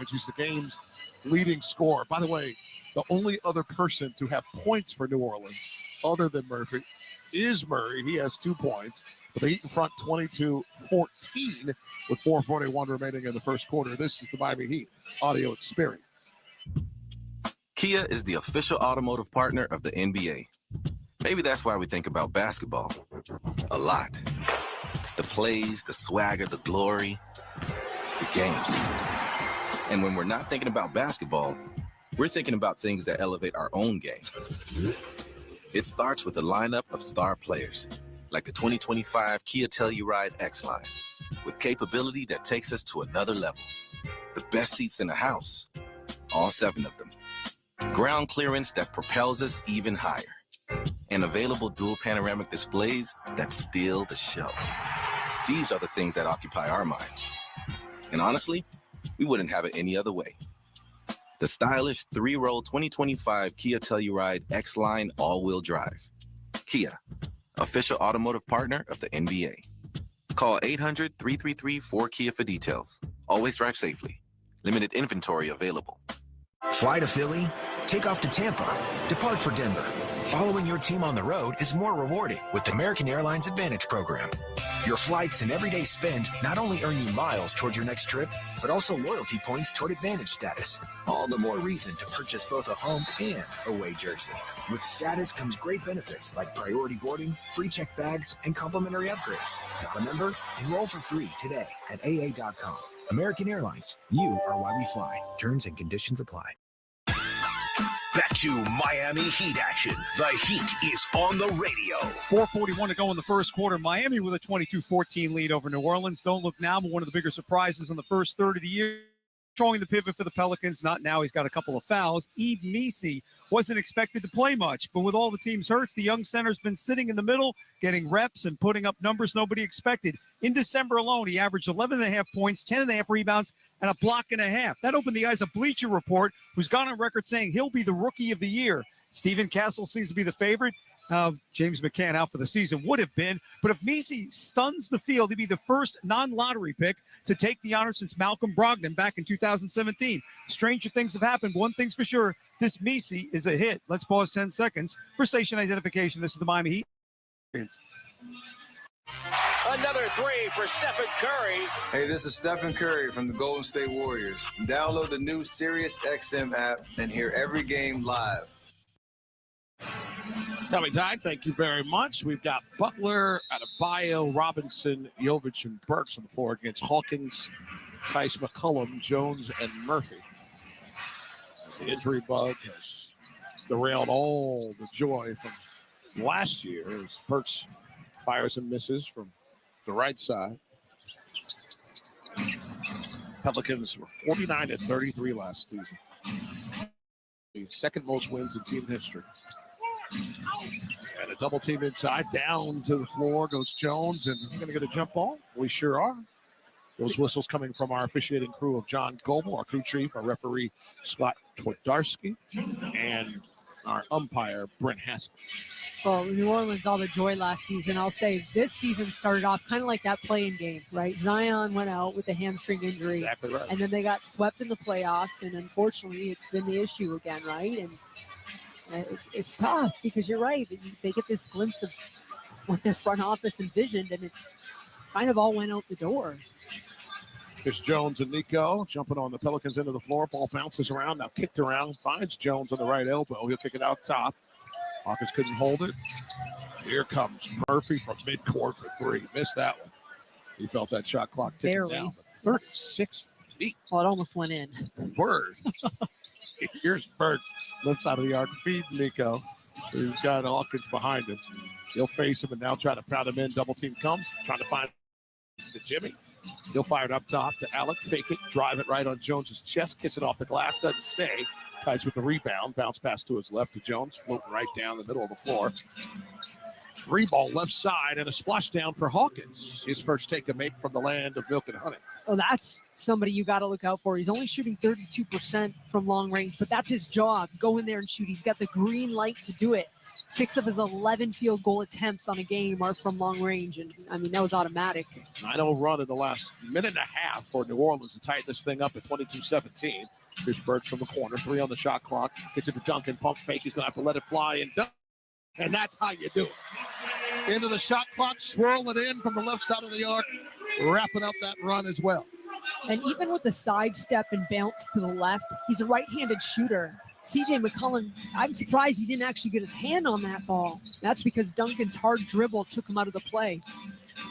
points. He's the game's leading scorer. By the way, the only other person to have points for New Orleans other than Murphy is Murray. He has 2 points. But they eat in front 22-14 with 4:41 remaining in the first quarter. This is the Miami Heat audio experience. Kia is the official automotive partner of the NBA. Maybe that's why we think about basketball a lot. The plays, the swagger, the glory, the game. And when we're not thinking about basketball, we're thinking about things that elevate our own game. It starts with a lineup of star players, like the 2025 Kia Telluride X-Line, with capability that takes us to another level. The best seats in the house, all 7 of them. Ground clearance that propels us even higher. And available dual panoramic displays that steal the show. These are the things that occupy our minds. And honestly, we wouldn't have it any other way. The stylish 3-row 2025 Kia Telluride X-Line all-wheel drive. Kia, official automotive partner of the NBA. Call 800-333-4KIA for details. Always drive safely. Limited inventory available. Fly to Philly, take off to Tampa, depart for Denver. Following your team on the road is more rewarding with the American Airlines Advantage program. Your flights and everyday spend not only earn you miles towards your next trip, but also loyalty points toward Advantage status. All the more reason to purchase both a home and away jersey. With status comes great benefits like priority boarding, free checked bags, and complimentary upgrades. Not a member? Enroll for free today at aa.com. American Airlines, you are why we fly. Terms and conditions apply. Back to Miami Heat action. The Heat is on the radio. 4:41 to go in the first quarter. Miami with a 22-14 lead over New Orleans. Don't look now, but one of the bigger surprises in the first third of the year. Throwing the pivot for the Pelicans. Not now. He's got a couple of fouls. Yves Missi wasn't expected to play much, but with all the team's hurts, the young center's been sitting in the middle, getting reps and putting up numbers nobody expected. In December alone, he averaged 11.5 points, 10.5 rebounds, and a block and a half. That opened the eyes of Bleacher Report, who's gone on record saying he'll be the rookie of the year. Stephen Castle seems to be the favorite. James McCann out for the season would have been. But if Missi stuns the field, he'd be the first non-lottery pick to take the honor since Malcolm Brogdon back in 2017. Stranger things have happened. One thing's for sure, this Missi is a hit. Let's pause 10 seconds for station identification. This is the Miami Heat. Another 3 for Stephen Curry. Hey, this is Stephen Curry from the Golden State Warriors. Download the new SiriusXM app and hear every game live. Tommy Tide, thank you very much. We've got Butler, Adebayo, Robinson, Jovic, and Burks on the floor against Hawkins, Tice McCollum, Jones, and Murphy. As the injury bug has derailed all the joy from last year as Burks fires and misses from the right side. Pelicans were 49-33 last season. The second most wins in team history. And a double team inside, down to the floor goes Jones, and we're going to get a jump ball. We sure are. Those whistles coming from our officiating crew of John Goebel, our crew chief, our referee Scott Twardarski, and our umpire Brent Haskell. Well, New Orleans, all the joy last season. I'll say this season started off kind of like that playing game, right? Zion went out with a hamstring injury. Exactly right. And then they got swept in the playoffs, and unfortunately it's been the issue again, right? And it's tough because you're right. They get this glimpse of what their front office envisioned, and it's kind of all went out the door. Here's Jones and Nico jumping on the Pelicans end of the floor. Ball bounces around, now kicked around, finds Jones on the right elbow. He'll kick it out top. Hawkins couldn't hold it. Here comes Murphy from midcourt for 3. Missed that one. He felt that shot clock ticking Barely. down. 36 feet. Well, it almost went in. Word. Here's Burks, left side of the arc, feed Nico. He's got Hawkins behind him. He'll face him and now try to pound him in. Double team comes, trying to find to Jimmy. He'll fire it up top to Alec, fake it, drive it right on Jones's chest, kiss it off the glass, doesn't stay. Ties with the rebound, bounce pass to his left to Jones, floating right down the middle of the floor. 3 ball left side and a splash down for Hawkins. His first take a make from the land of milk and honey. Oh, that's somebody you got to look out for. He's only shooting 32% from long range, but that's his job. Go in there and shoot. He's got the green light to do it. 6 of his 11 field goal attempts on a game are from long range. And I mean, that was automatic. 9-0 run in the last minute and a half for New Orleans to tighten this thing up at 22-17. Here's Burks from the corner, 3 on the shot clock. Gets it to Duncan, pump fake. He's going to have to let it fly and dunk. And that's how you do it. Into the shot clock, swirl it in from the left side of the arc, wrapping up that run as well. And even with the sidestep and bounce to the left, he's a right-handed shooter. CJ McCollum, I'm surprised he didn't actually get his hand on that ball. That's because Duncan's hard dribble took him out of the play.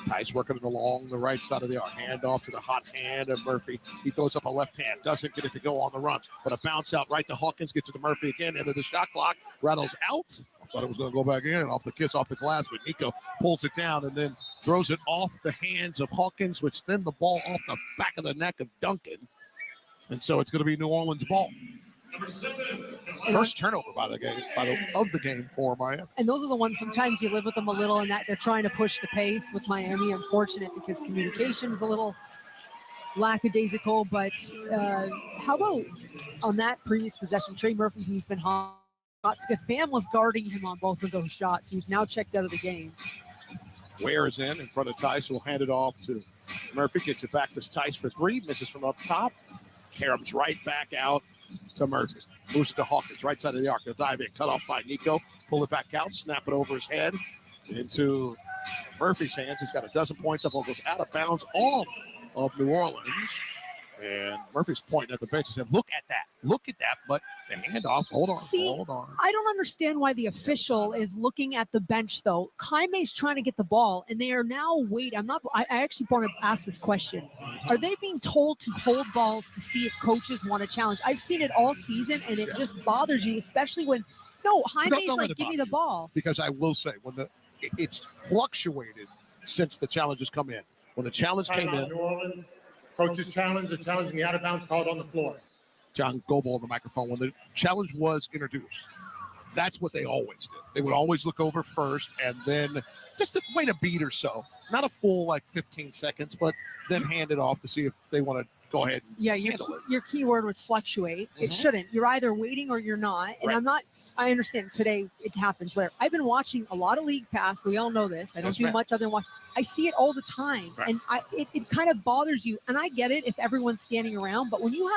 Tice working it along the right side of the arc. Hand off to the hot hand of Murphy. He throws up a left hand. Doesn't get it to go on the run. But a bounce out right to Hawkins. Gets it to Murphy again. Into the shot clock. Rattles out. I thought it was going to go back in. Off the kiss off the glass. But Nico pulls it down and then throws it off the hands of Hawkins, which then the ball off the back of the neck of Duncan. And so it's going to be New Orleans ball. First turnover of the game for Miami. And those are the ones sometimes you live with them a little and that they're trying to push the pace with Miami. Unfortunate because communication is a little lackadaisical. But how about on that previous possession, Trey Murphy, who's been hot because Bam was guarding him on both of those shots. He's now checked out of the game. Ware is in front of Tice. Will hand it off to Murphy. Gets it back to Tice for 3. Misses from up top. Karam's right back out to Murphy. Moves it to Hawkins, right side of the arc. He'll dive in, cut off by Nico. Pull it back out, snap it over his head into Murphy's hands. He's got a dozen points up. Ball goes out of bounds off of New Orleans. And Murphy's pointing at the bench and said, look at that. Look at that. But the handoff, hold on. I don't understand why the official is looking at the bench, though. Jaime's trying to get the ball, and they are now waiting. I actually want to ask this question. Are they being told to hold balls to see if coaches want to challenge? I've seen it all season, and it just bothers you, especially when, Jaime's like, give me the ball. Because I will say, it's fluctuated since the challenges come in. When the challenge came in. New Orleans. Coach's challenge, the challenging the out of bounds called on the floor. John Goebel on the microphone. When the challenge was introduced, that's what they always did. They would always look over first and then just to wait a beat or so. Not a full 15 seconds, but then hand it off to see if they want to go ahead and handle it. Your key word was fluctuate. It shouldn't. You're either waiting or you're not. And right. I understand today it happens. Whatever. I've been watching a lot of League Pass. We all know this. I don't do much other than watch. I see it all the time. Right. And it kind of bothers you. And I get it if everyone's standing around. But when you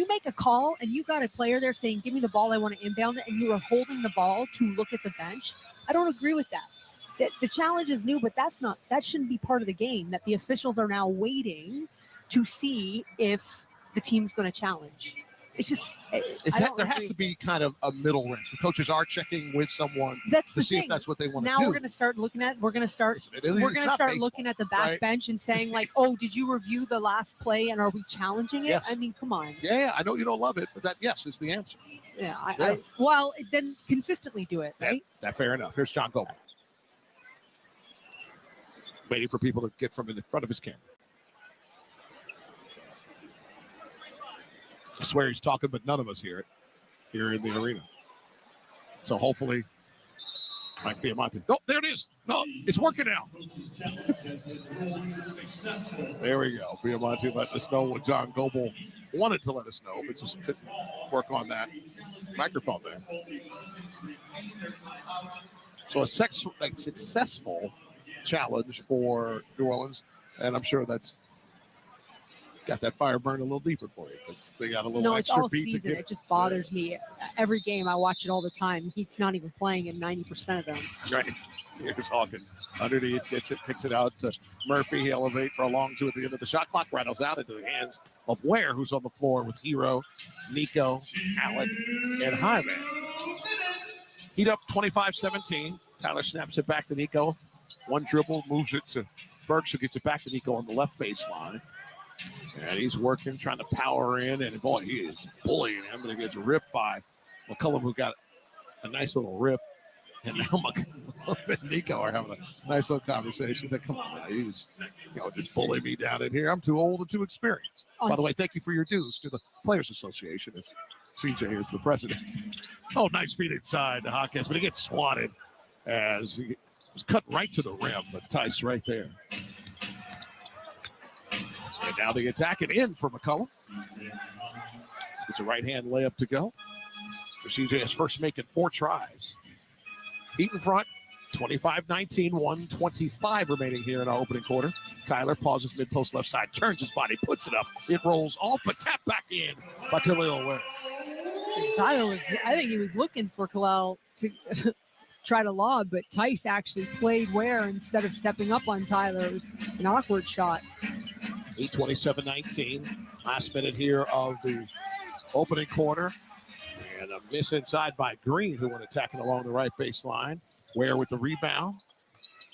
make a call and you got a player there saying, give me the ball, I want to inbound it, and you are holding the ball to look at the bench, I don't agree with that. The challenge is new, but that shouldn't be part of the game, that the officials are now waiting to see if the team's going to challenge. It's just there has to be kind of a middle range. The coaches are checking with someone to see if that's what they want to do. Now we're going to start looking at looking at the back bench and saying oh, did you review the last play and are we challenging it? Yes. I mean, come on. Yeah, I know you don't love it, but that is the answer. Yeah, well, then consistently do it, right? That's fair enough. Here's John Goebel. Waiting for people to get from in front of his camera. I swear he's talking, but none of us hear it here in the arena. So hopefully, Mike Biamonte. Oh, there it is. No, it's working now. There we go. Biamonte let us know what John Goebel wanted to let us know, but just couldn't work on that microphone there. So a successful challenge for New Orleans, and I'm sure that's got that fire burn a little deeper for you because they got a little extra it's all beat season. to get it just bothers me. Every game I watch it all the time. He's not even playing in 90% of them. Right. Here's Hawkins underneath, gets it, kicks it out to Murphy. He elevates for a long two at the end of the shot clock. Rattles out into the hands of Ware, who's on the floor with Hero, Nico, Alec, and Jaime. Heat up 25-17. Tyler snaps it back to Nico. One dribble, moves it to Burks, who gets it back to Nico on the left baseline. And he's working, trying to power in, and boy, he is bullying him, and he gets ripped by McCollum, who got a nice little rip. And now McCollum and Nico are having a nice little conversation. He's like, come on, he was, just bully me down in here. I'm too old and too experienced. By the way, thank you for your dues to the Players Association, as CJ is the president. Oh, nice feed inside to Hawkins, but he gets swatted as he was cut right to the rim, but Tice right there. And Now the attack and in for McCullum. Let's get a right-hand layup to go. So CJ is first making 4 tries. Heat in front, 25-19, 1:25 remaining here in our opening quarter. Tyler pauses mid-post left side, turns his body, puts it up. It rolls off, but tapped back in by Khalil Ware. Tyler I think he was looking for Khalil to try to lob, but Tice actually played Ware instead of stepping up on Tyler. It was an awkward shot. 8:27-19. Last minute here of the opening quarter. And a miss inside by Green, who went attacking along the right baseline. Ware with the rebound.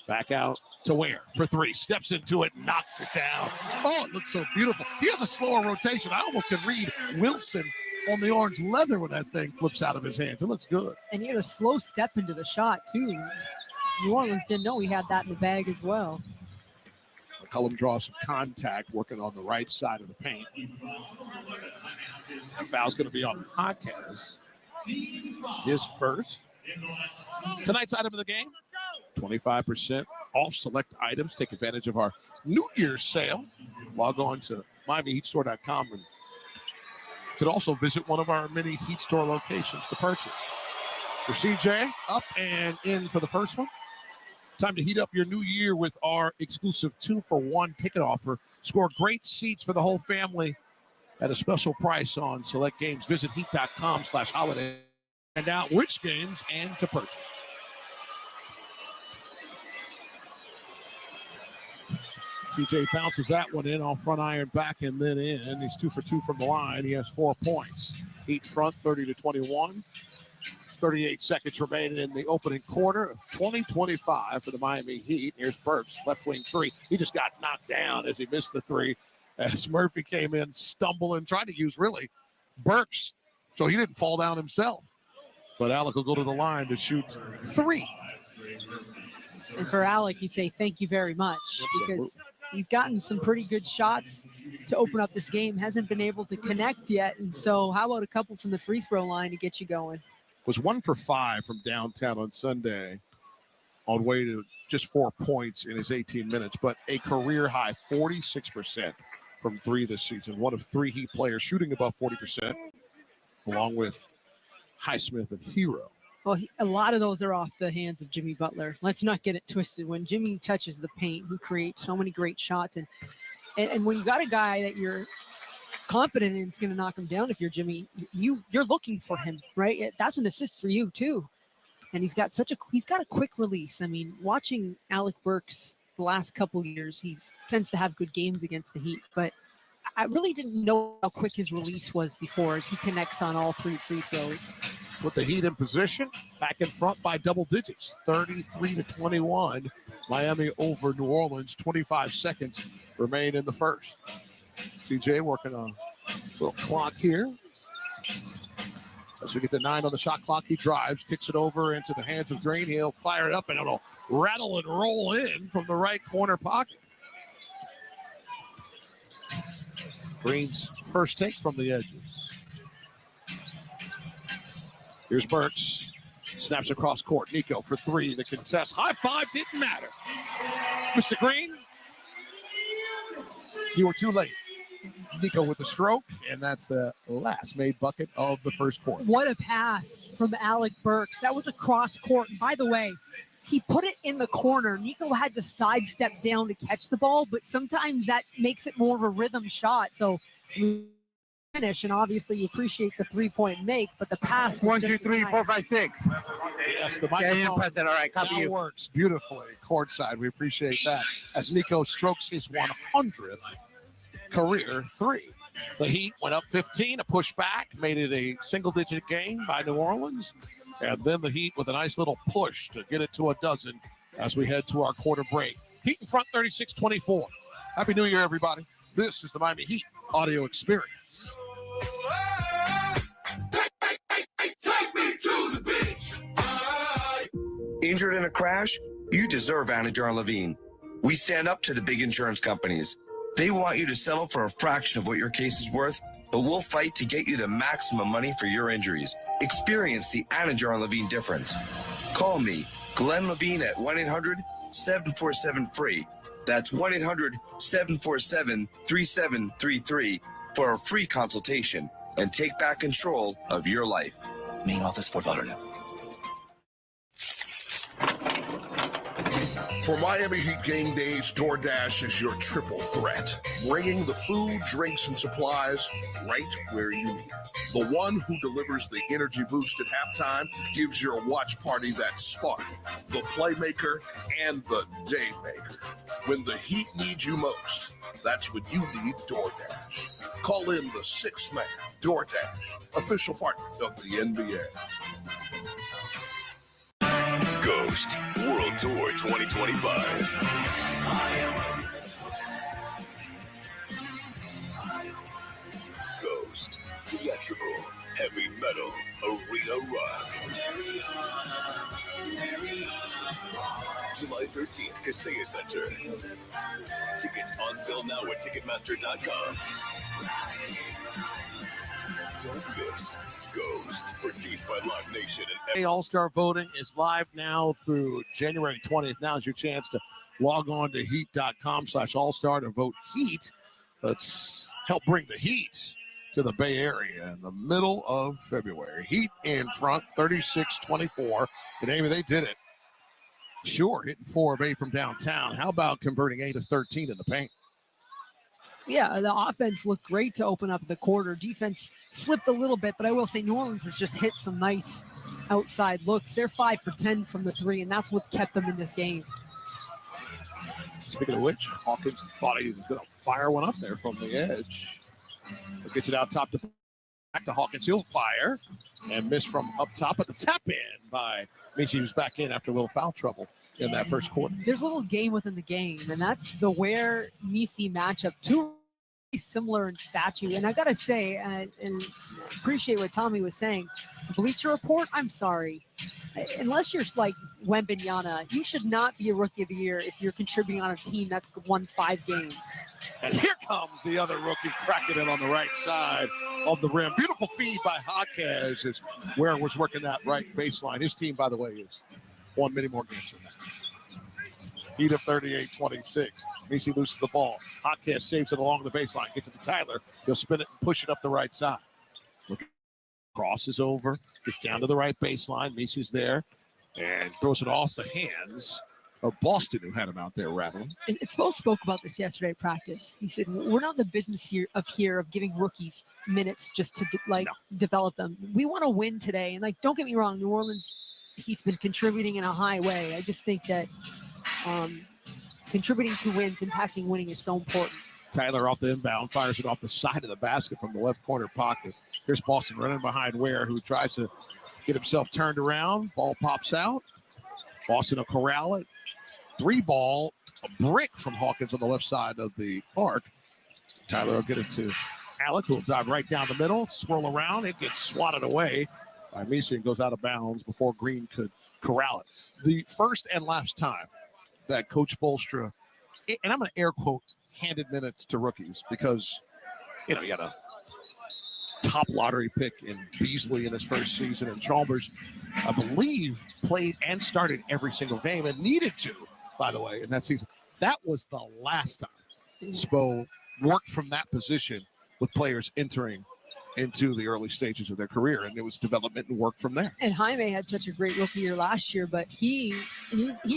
Back out to Ware for 3. Steps into it, knocks it down. Oh, it looks so beautiful. He has a slower rotation. I almost can read Wilson on the orange leather when that thing flips out of his hands. It looks good. And he had a slow step into the shot, too. New Orleans didn't know he had that in the bag as well. McCullum draws some contact, working on the right side of the paint. The foul's going to be on Hawkes. His first. Tonight's item of the game, 25% off select items. Take advantage of our New Year's sale. Log on to MiamiHeatStore.com and you could also visit one of our many Heat Store locations to purchase. For CJ, up and in for the first one. Time to heat up your new year with our exclusive 2-for-1 ticket offer. Score great seats for the whole family at a special price on select games. Visit heat.com/holiday. Find out which games and to purchase. CJ bounces that one in off front iron back and then in. He's 2 for 2 from the line. He has 4 points. Heat in front, 30-21. 38 seconds remaining in the opening quarter. 20-25 for the Miami Heat. Here's Burks, left wing 3. He just got knocked down as he missed the 3. As Murphy came in, stumbling, trying to use really Burks so he didn't fall down himself. But Alec will go to the line to shoot 3. And for Alec, you say thank you very much because he's gotten some pretty good shots to open up this game. Hasn't been able to connect yet. And so how about a couple from the free throw line to get you going? Was 1 for 5 from downtown on Sunday on way to just 4 points in his 18 minutes, but a career high 46% from 3 this season. One of 3 Heat players shooting above 40%, along with Highsmith and Hero. Well, a lot of those are off the hands of Jimmy Butler. Let's not get it twisted. When Jimmy touches the paint, he creates so many great shots. And when you got a guy that you're confident in is going to knock him down, if you're Jimmy, you're looking for him, right? That's an assist for you too. And he's got a quick release. I mean, watching Alec Burks the last couple of years, he tends to have good games against the Heat, but I really didn't know how quick his release was before as he connects on all 3 free throws. With the Heat in position, back in front by double digits, 33-21. Miami over New Orleans, 25 seconds remain in the first. CJ working on a little clock here. As we get to 9 on the shot clock, he drives, kicks it over into the hands of Green. He'll fire it up, and it'll rattle and roll in from the right corner pocket. Green's first take from the edges. Here's Burks. Snaps across court. Nico for 3. The contest. High five didn't matter. Mr. Green, you were too late. Nico with the stroke, and that's the last made bucket of the first quarter. What a pass from Alec Burks. That was a cross court. And by the way, he put it in the corner. Nico had to sidestep down to catch the ball, but sometimes that makes it more of a rhythm shot. So finish, and obviously you appreciate the 3-point make, but the pass 1, 2, 3, 4, 5, 6. Yes, the microphone all right. Copy now you. works beautifully courtside. We appreciate that. As Nico strokes his 100th career 3. The Heat went up 15, a push back, made it a single-digit game by New Orleans, and then the Heat with a nice little push to get it to a dozen as we head to our quarter break. Heat in front, 36-24. Happy New Year, everybody. This is the Miami Heat audio experience. Take me to the beach. Injured in a crash? You deserve Anajar and Levine. We stand up to the big insurance companies. They want you to settle for a fraction of what your case is worth, but we'll fight to get you the maximum money for your injuries. Experience the Anajar and Levine difference. Call me, Glenn Levine, at 1-800-747-FREE. That's 1-800-747-3733 for a free consultation and take back control of your life. Main office, Fort Lauderdale. For Miami Heat game days, DoorDash is your triple threat, bringing the food, drinks, and supplies right where you need it. The one who delivers the energy boost at halftime, gives your watch party that spark, the playmaker and the day maker. When the Heat needs you most, that's when you need DoorDash. Call in the sixth man. DoorDash, official partner of the NBA. Ghost World Tour 2025. Ghost Theatrical Heavy Metal Arena Rock. July 13th, Kaseya Center. Tickets on sale now at Ticketmaster.com. Don't miss Ghost, produced by Live Nation and All-Star voting is live now through January 20th. Now is your chance to log on to heat.com/all-star to vote Heat. Let's help bring the Heat to the Bay Area in the middle of February. Heat in front, 36-24. And Amy, they did it. Sure, hitting 4 of 8 from downtown. How about converting 8 of 13 in the paint? Yeah, the offense looked great to open up the quarter. Defense slipped a little bit, but I will say New Orleans has just hit some nice outside looks. They're 5 for 10 from the 3, and that's what's kept them in this game. Speaking of which, Hawkins thought he was going to fire one up there from the edge. He gets it out top to back to Hawkins. He'll fire and miss from up top at the tap in by Michi, who's back in after a little foul trouble in that first quarter. There's a little game within the game, and that's the Ware Misi matchup. Two similar in stature, and I gotta say, and appreciate what Tommy was saying. Bleacher Report, I'm sorry, unless you're like Wembanyama, you should not be a Rookie of the Year if you're contributing on a team that's won 5 games. And here comes the other rookie, cracking it on the right side of the rim. Beautiful feed by Jaquez as Ware was working that right baseline. His team, by the way, has won many more games than that. Heat up 38-26. Misi loses the ball. Jaquez saves it along the baseline. Gets it to Tyler. He'll spin it and push it up the right side. Crosses over. Gets down to the right baseline. Misi's there. And throws it off the hands of Boston, who had him out there rattling. Spo spoke about this yesterday at practice. He said, we're not in the business here of giving rookies minutes just to develop them. We want to win today. And don't get me wrong, New Orleans, he's been contributing in a high way. I just think that contributing to wins, impacting winning is so important. Tyler off the inbound, fires it off the side of the basket from the left corner pocket. Here's Boston running behind Ware, who tries to get himself turned around. Ball pops out. Boston will corral it. 3-ball, a brick from Hawkins on the left side of the arc. Tyler will get it to Alec, who will dive right down the middle, swirl around. It gets swatted away by Misi and goes out of bounds before Green could corral it. The first and last time that Coach Bolstra, and I'm going to air quote, handed minutes to rookies because, you had a top lottery pick in Beasley in his first season, and Chalmers, I believe, played and started every single game and needed to, by the way, in that season. That was the last time Spo worked from that position with players entering into the early stages of their career, and it was development and work from there. And Jaime had such a great rookie year last year, but he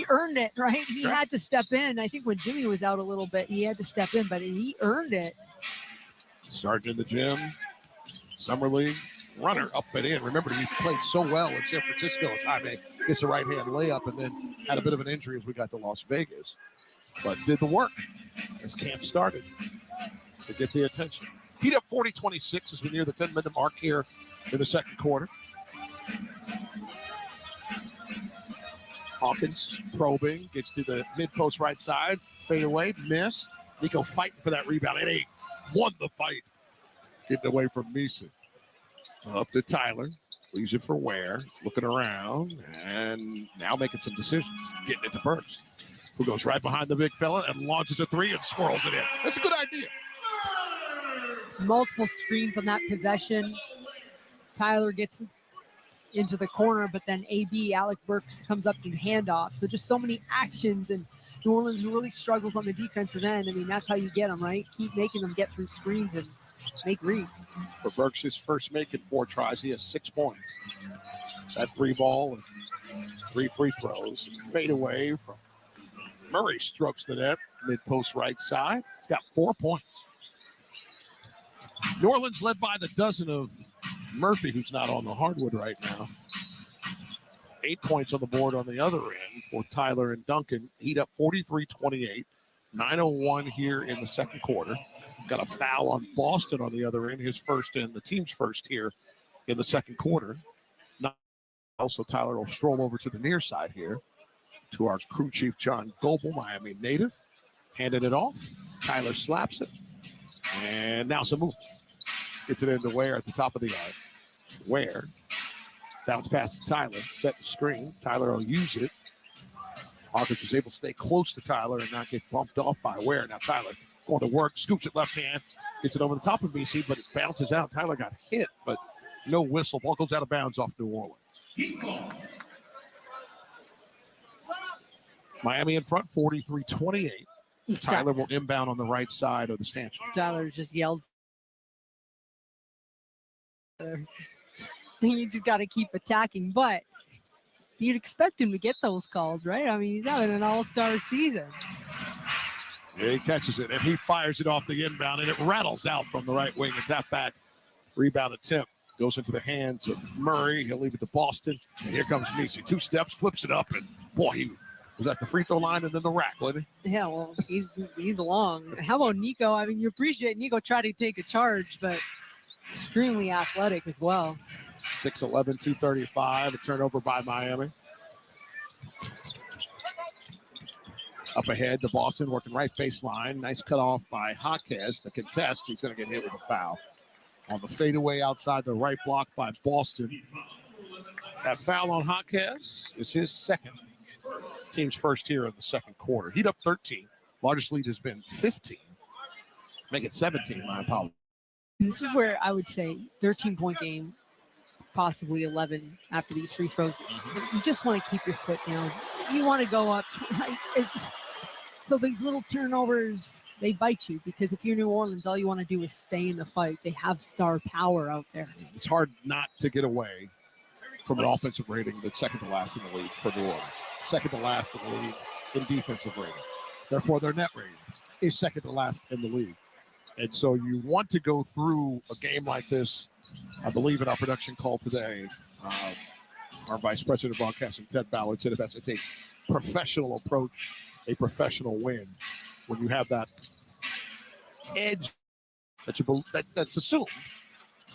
earned it, right? He had to step in. I think when Jimmy was out a little bit, he had to step in, but he earned it. Starting in the gym, summer league, runner up and in. Remember, he played so well in San Francisco as Jaime gets a right-hand layup and then had a bit of an injury as we got to Las Vegas, but did the work as camp started to get the attention. Heat up 40-26 as we near the 10-minute mark here in the second quarter. Hawkins probing, gets to the mid-post right side, fade away, miss. Nico fighting for that rebound. It ain't won the fight. Getting away from Misi. Up to Tyler. Leaves it for Ware. Looking around and now making some decisions. Getting it to Burks, who goes right behind the big fella and launches a 3 and swirls it in. That's a good idea. Multiple screens on that possession. Tyler gets into the corner, but then Alec Burks comes up to handoff. So just so many actions, and New Orleans really struggles on the defensive end. I mean, that's how you get them, right? Keep making them get through screens and make reads. For Burks, his first making 4 tries, he has 6 points. That 3 ball and 3 free throws. Fade away from Murray, strokes the net, mid-post right side. He's got 4 points. New Orleans led by the dozen of Murphy, who's not on the hardwood right now. 8 points on the board on the other end for Tyler and Duncan. Heat up 43-28. 9:01 here in the second quarter. Got a foul on Boston on the other end, his first and the team's first here in the second quarter. Also, Tyler will stroll over to the near side here to our crew chief, John Goebel, Miami native. Handed it off. Tyler slaps it. And now some movement. Gets it into Ware at the top of the yard. Ware. Bounce pass to Tyler. Set the screen. Tyler will use it. Hawkins was able to stay close to Tyler and not get bumped off by Ware. Now Tyler going to work. Scoops it left hand. Gets it over the top of BC, but it bounces out. Tyler got hit, but no whistle. Ball goes out of bounds off New Orleans. Miami in front, 43-28. Tyler will inbound on the right side of the stanchion. Tyler just yelled. You just got to keep attacking, but you'd expect him to get those calls, right? I mean, he's having an all-star season. Yeah, he catches it, and he fires it off the inbound, and it rattles out from the right wing. A tap back, rebound attempt. Goes into the hands of Murray. He'll leave it to Boston. And here comes Messi. 2 steps, flips it up, and boy, he was at the free throw line and then the rack, wasn't he? Yeah, well, he's long. How about Nico? I mean, you appreciate Nico trying to take a charge, but extremely athletic as well. 6'11", 235, a turnover by Miami. Up ahead to Boston, working right baseline. Nice cutoff by Jaquez. The contest, he's going to get hit with a foul. On the fadeaway outside the right block by Boston. That foul on Jaquez is his second. Team's first here in the second quarter. Heat up 13. Largest lead has been 15. Make it 17, my apologies. This is where I would say 13-point game, possibly 11 after these free throws. You just want to keep your foot down. You want to go up. So the little turnovers, they bite you, because if you're New Orleans, all you want to do is stay in the fight. They have star power out there. It's hard not to get away from an offensive rating that's second to last in the league for New Orleans. Second to last in the league in defensive rating. Therefore, their net rating is second to last in the league. And so you want to go through a game like this. I believe in our production call today, our Vice President of Broadcasting, Ted Ballard, said that's a professional approach, a professional win when you have that edge that's assumed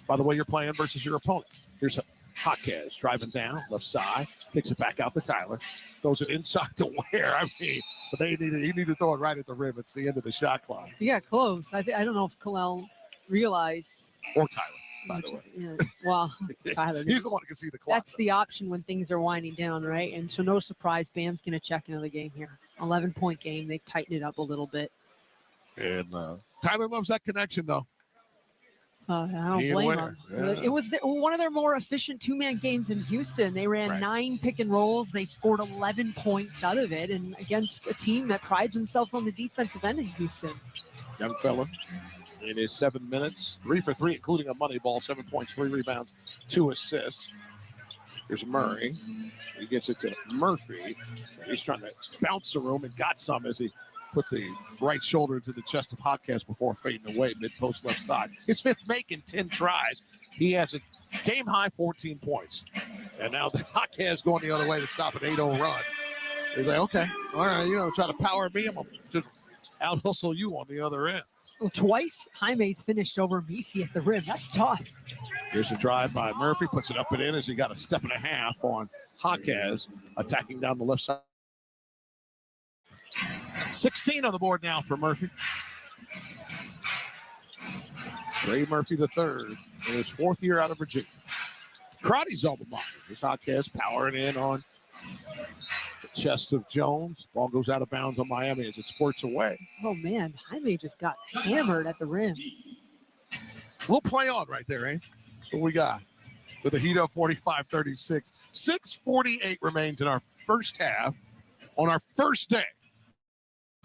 by the way you're playing versus your opponent. Here's Jaquez driving down left side, picks it back out to Tyler, throws it inside to Ware. I mean, but you need to throw it right at the rim. It's the end of the shot clock. You got close. I don't know if Kalel realized. Or Tyler, by the way. Yeah. Well, Tyler. He's the one who can see the clock. That's the option when things are winding down, right? And so no surprise, Bam's going to check into the game here. 11-point game. They've tightened it up a little bit. And Tyler loves that connection, though. I don't blame him. Yeah. It was one of their more efficient two-man games in Houston. They ran 9 pick and rolls. They scored 11 points out of it, and against a team that prides themselves on the defensive end in Houston. Young fella in his 7 minutes, 3 for 3, including a money ball, 7 points, 3 rebounds, 2 assists. Here's Murray. He gets it to Murphy. He's trying to bounce the room and got some as he put the right shoulder to the chest of Jaquez before fading away, mid-post left side. His 5th make in 10 tries. He has a game-high 14 points. And now the Jaquez going the other way to stop an 8-0 run. He's like, okay, all right, try to power me. I'm going to just out-hustle you on the other end. Well, twice, Jaime's finished over Messi at the rim. That's tough. Here's a drive by Murphy, puts it up and in as he got a step and a half on Jaquez, attacking down the left side. 16 on the board now for Murphy. Trey Murphy III in his 4th year out of Virginia. Crotty's alma mater. Here's Jaquez powering in on the chest of Jones. Ball goes out of bounds on Miami as it squirts away. Oh, man. Jaime just got hammered at the rim. We'll play on right there, eh? That's what we got. with the Heat up 45-36. 6:48 remains in our first half on our first day.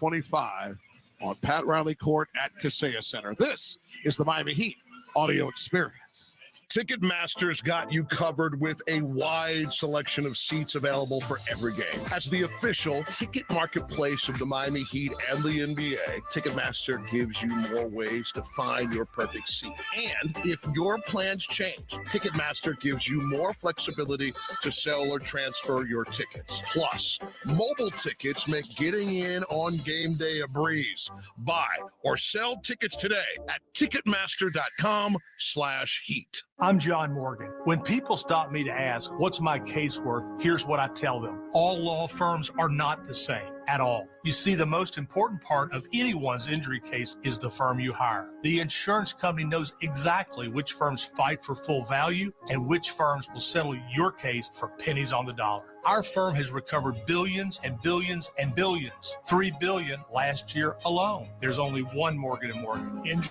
25 on Pat Riley Court at Kaseya Center. This is the Miami Heat audio experience. Ticketmaster's got you covered with a wide selection of seats available for every game. As the official ticket marketplace of the Miami Heat and the NBA, Ticketmaster gives you more ways to find your perfect seat. And if your plans change, Ticketmaster gives you more flexibility to sell or transfer your tickets. Plus, mobile tickets make getting in on game day a breeze. Buy or sell tickets today at Ticketmaster.com/Heat. I'm John Morgan. When people stop me to ask, what's my case worth? Here's what I tell them. All law firms are not the same at all. You see, the most important part of anyone's injury case is the firm you hire. The insurance company knows exactly which firms fight for full value and which firms will settle your case for pennies on the dollar. Our firm has recovered billions and billions and billions. $3 billion last year alone. There's only one Morgan & Morgan.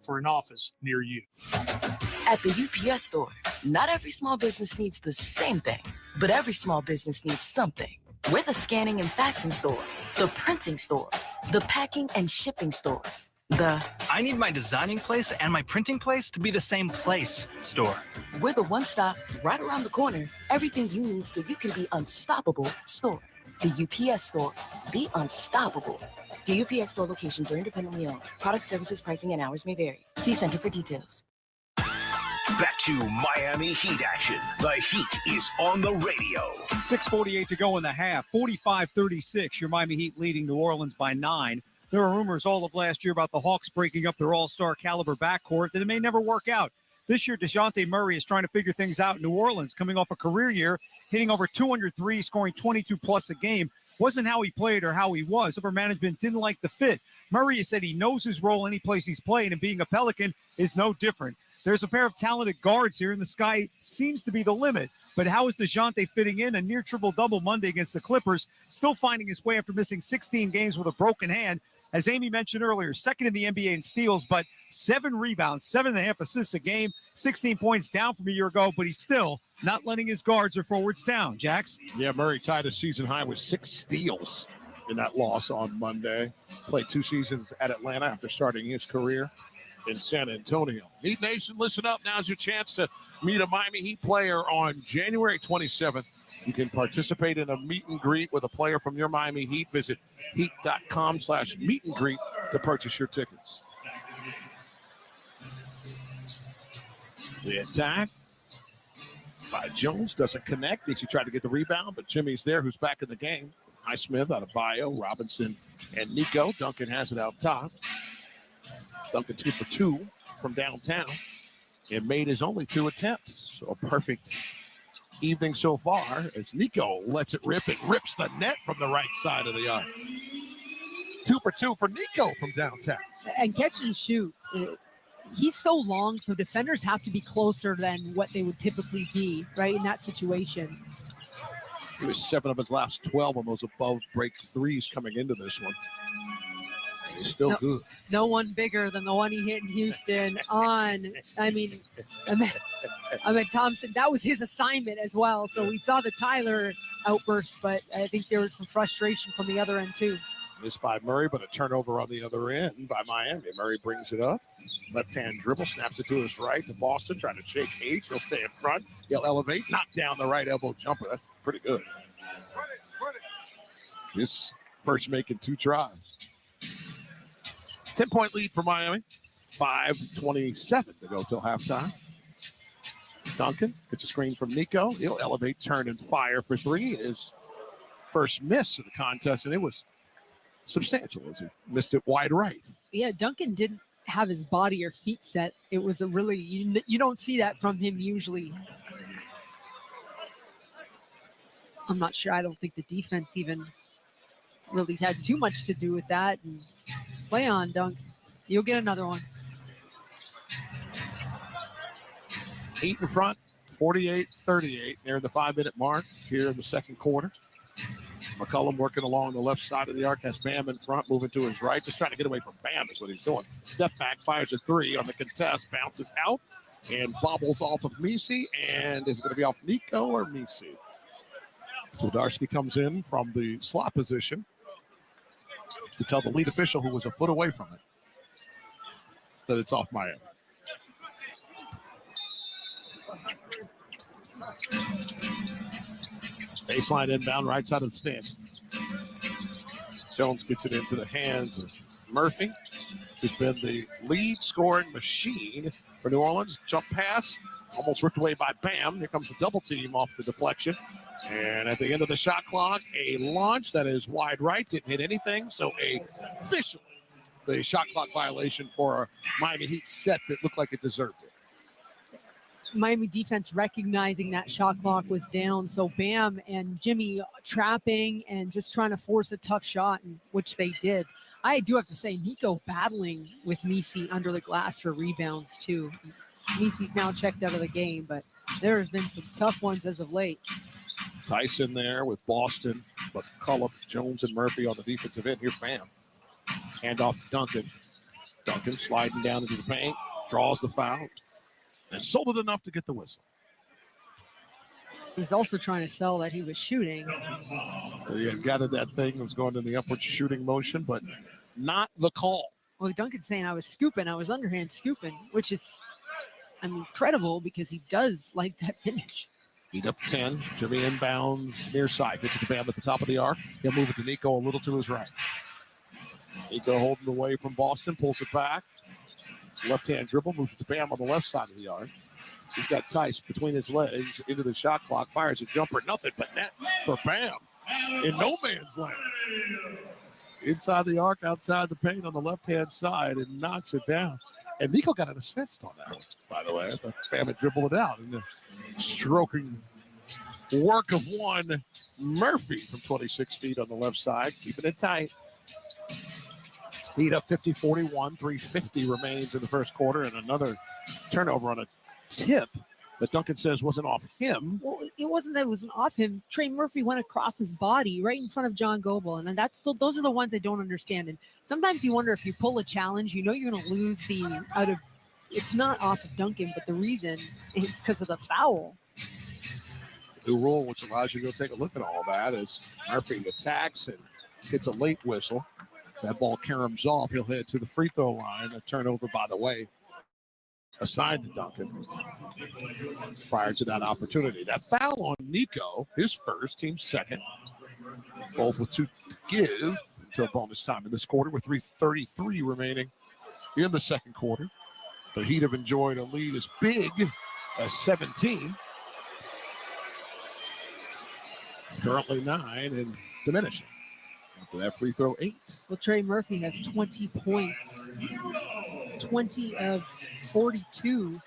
For an office near you. At the UPS store, not every small business needs the same thing, but every small business needs something. We're the scanning and faxing store, the printing store, the packing and shipping store, I need my designing place and my printing place to be the same place store. We're the one-stop, right around the corner, everything you need so you can be unstoppable store. The UPS store, be unstoppable. The UPS store locations are independently owned. Product, services, pricing, and hours may vary. See Center for details. Back to Miami Heat action. The Heat is on the radio. 6:48 to go in the half. 45-36. Your Miami Heat leading New Orleans by 9. There were rumors all of last year about the Hawks breaking up their all-star caliber backcourt that it may never work out. This year, DeJounte Murray is trying to figure things out in New Orleans, coming off a career year, hitting over 203, scoring 22-plus a game. Wasn't how he played or how he was. Upper management didn't like the fit. Murray has said he knows his role any place he's played, and being a Pelican is no different. There's a pair of talented guards here, and the sky seems to be the limit. But how is DeJounte fitting in? A near triple-double Monday against the Clippers, still finding his way after missing 16 games with a broken hand. As Amy mentioned earlier, second in the NBA in steals, but 7 rebounds, 7.5 assists a game, 16 points down from a year ago, but he's still not letting his guards or forwards down. Jax? Yeah, Murray tied a season high with 6 steals in that loss on Monday. Played 2 seasons at Atlanta after starting his career in San Antonio. Heat Nation, listen up. Now's your chance to meet a Miami Heat player on January 27th. You can participate in a meet and greet with a player from your Miami Heat. Visit heat.com/meet and greet to purchase your tickets. The attack by Jones doesn't connect. He tried to get the rebound, but Jimmy's there, who's back in the game. Highsmith out of Bio, Robinson, and Nico. Duncan has it out top. Duncan 2 for 2 from downtown and made his only 2 attempts. So a perfect evening so far as Nico lets it rip and rips the net from the right side of the arc. 2 for 2 for Nico from downtown. And catch and shoot. He's so long, so defenders have to be closer than what they would typically be, right, in that situation. He was 7 of his last 12 on those above break threes coming into this one. He's still good. No one bigger than the one he hit in Houston on, Ahmed Thompson. That was his assignment as well. So we saw the Tyler outburst, but I think there was some frustration from the other end too. Missed by Murray, but a turnover on the other end by Miami. Murray brings it up. Left-hand dribble, snaps it to his right to Boston, trying to shake H. He'll stay in front. He'll elevate, knock down the right elbow jumper. That's pretty good. This first making 2 tries. 10-point lead for Miami. 5:27 to go till halftime. Duncan gets a screen from Nico. He'll elevate, turn, and fire for 3. His first miss of the contest, and it was substantial as he missed it wide right. Yeah, Duncan didn't have his body or feet set. It was a really, you don't see that from him usually. I'm not sure. I don't think the defense even really had too much to do with that. And play on, Dunk. You'll get another one. Heat in front, 48-38, near the 5-minute mark here in the second quarter. McCollum working along the left side of the arc, has Bam in front, moving to his right, just trying to get away from Bam is what he's doing. Step back, fires a 3 on the contest, bounces out, and bobbles off of Misi, and is it going to be off Nico or Misi? Tudarski comes in from the slot position to tell the lead official, who was a foot away from it, that it's off Miami. Baseline inbound, right side of the stands. Jones gets it into the hands of Murphy, who's been the lead scoring machine for New Orleans. Jump pass, almost ripped away by Bam. Here comes the double team off the deflection. And at the end of the shot clock, a launch that is wide right, didn't hit anything. So officially, the shot clock violation for a Miami Heat set that looked like it deserved it. Miami defense recognizing that shot clock was down. So Bam and Jimmy trapping and just trying to force a tough shot, which they did. I do have to say, Nico battling with Misi under the glass for rebounds too. Misi's now checked out of the game, but there have been some tough ones as of late. Tyson there with Boston, but call up Jones and Murphy on the defensive end. Here's Bam. Hand off to Duncan. Duncan sliding down into the paint, draws the foul, and sold it enough to get the whistle. He's also trying to sell that he was shooting. He had gathered that thing, was going in the upward shooting motion, but not the call. Well, Duncan's saying I was scooping, I was underhand scooping, which is, incredible because he does like that finish. Heat up 10. Jimmy inbounds near side. Gets it to Bam at the top of the arc. He'll move it to Nico a little to his right. Nico holding away from Boston, pulls it back. Left-hand dribble, moves it to Bam on the left side of the arc. He's got Tice between his legs into the shot clock. Fires a jumper. Nothing but net for Bam in no man's land. Inside the arc, outside the paint on the left-hand side, and knocks it down. And Nico got an assist on that one, by the way. Bam had dribbled it out. And the stroking work of one, Murphy from 26 feet on the left side, keeping it tight. Heat up 50-41, 3:50 remains in the first quarter, and another turnover on a tip that Duncan says wasn't off him. Well, it wasn't that it wasn't off him. Trey Murphy went across his body right in front of John Goebel, and those are the ones I don't understand. And sometimes you wonder if you pull a challenge, you know you're going to lose it's not off of Duncan, but the reason is because of the foul. The new rule, which allows you to go take a look at all that, is Murphy attacks and gets a late whistle. That ball caroms off. He'll head to the free throw line. A turnover, by the way, assigned to Duncan prior to that opportunity. That foul on Nico, his first, team second. Both with 2 to give till bonus time in this quarter with 3:33 remaining in the second quarter. The Heat have enjoyed a lead as big as 17. Currently 9 and diminishing. After that free throw, 8. Well, Trey Murphy has 20 points, 20 of 42.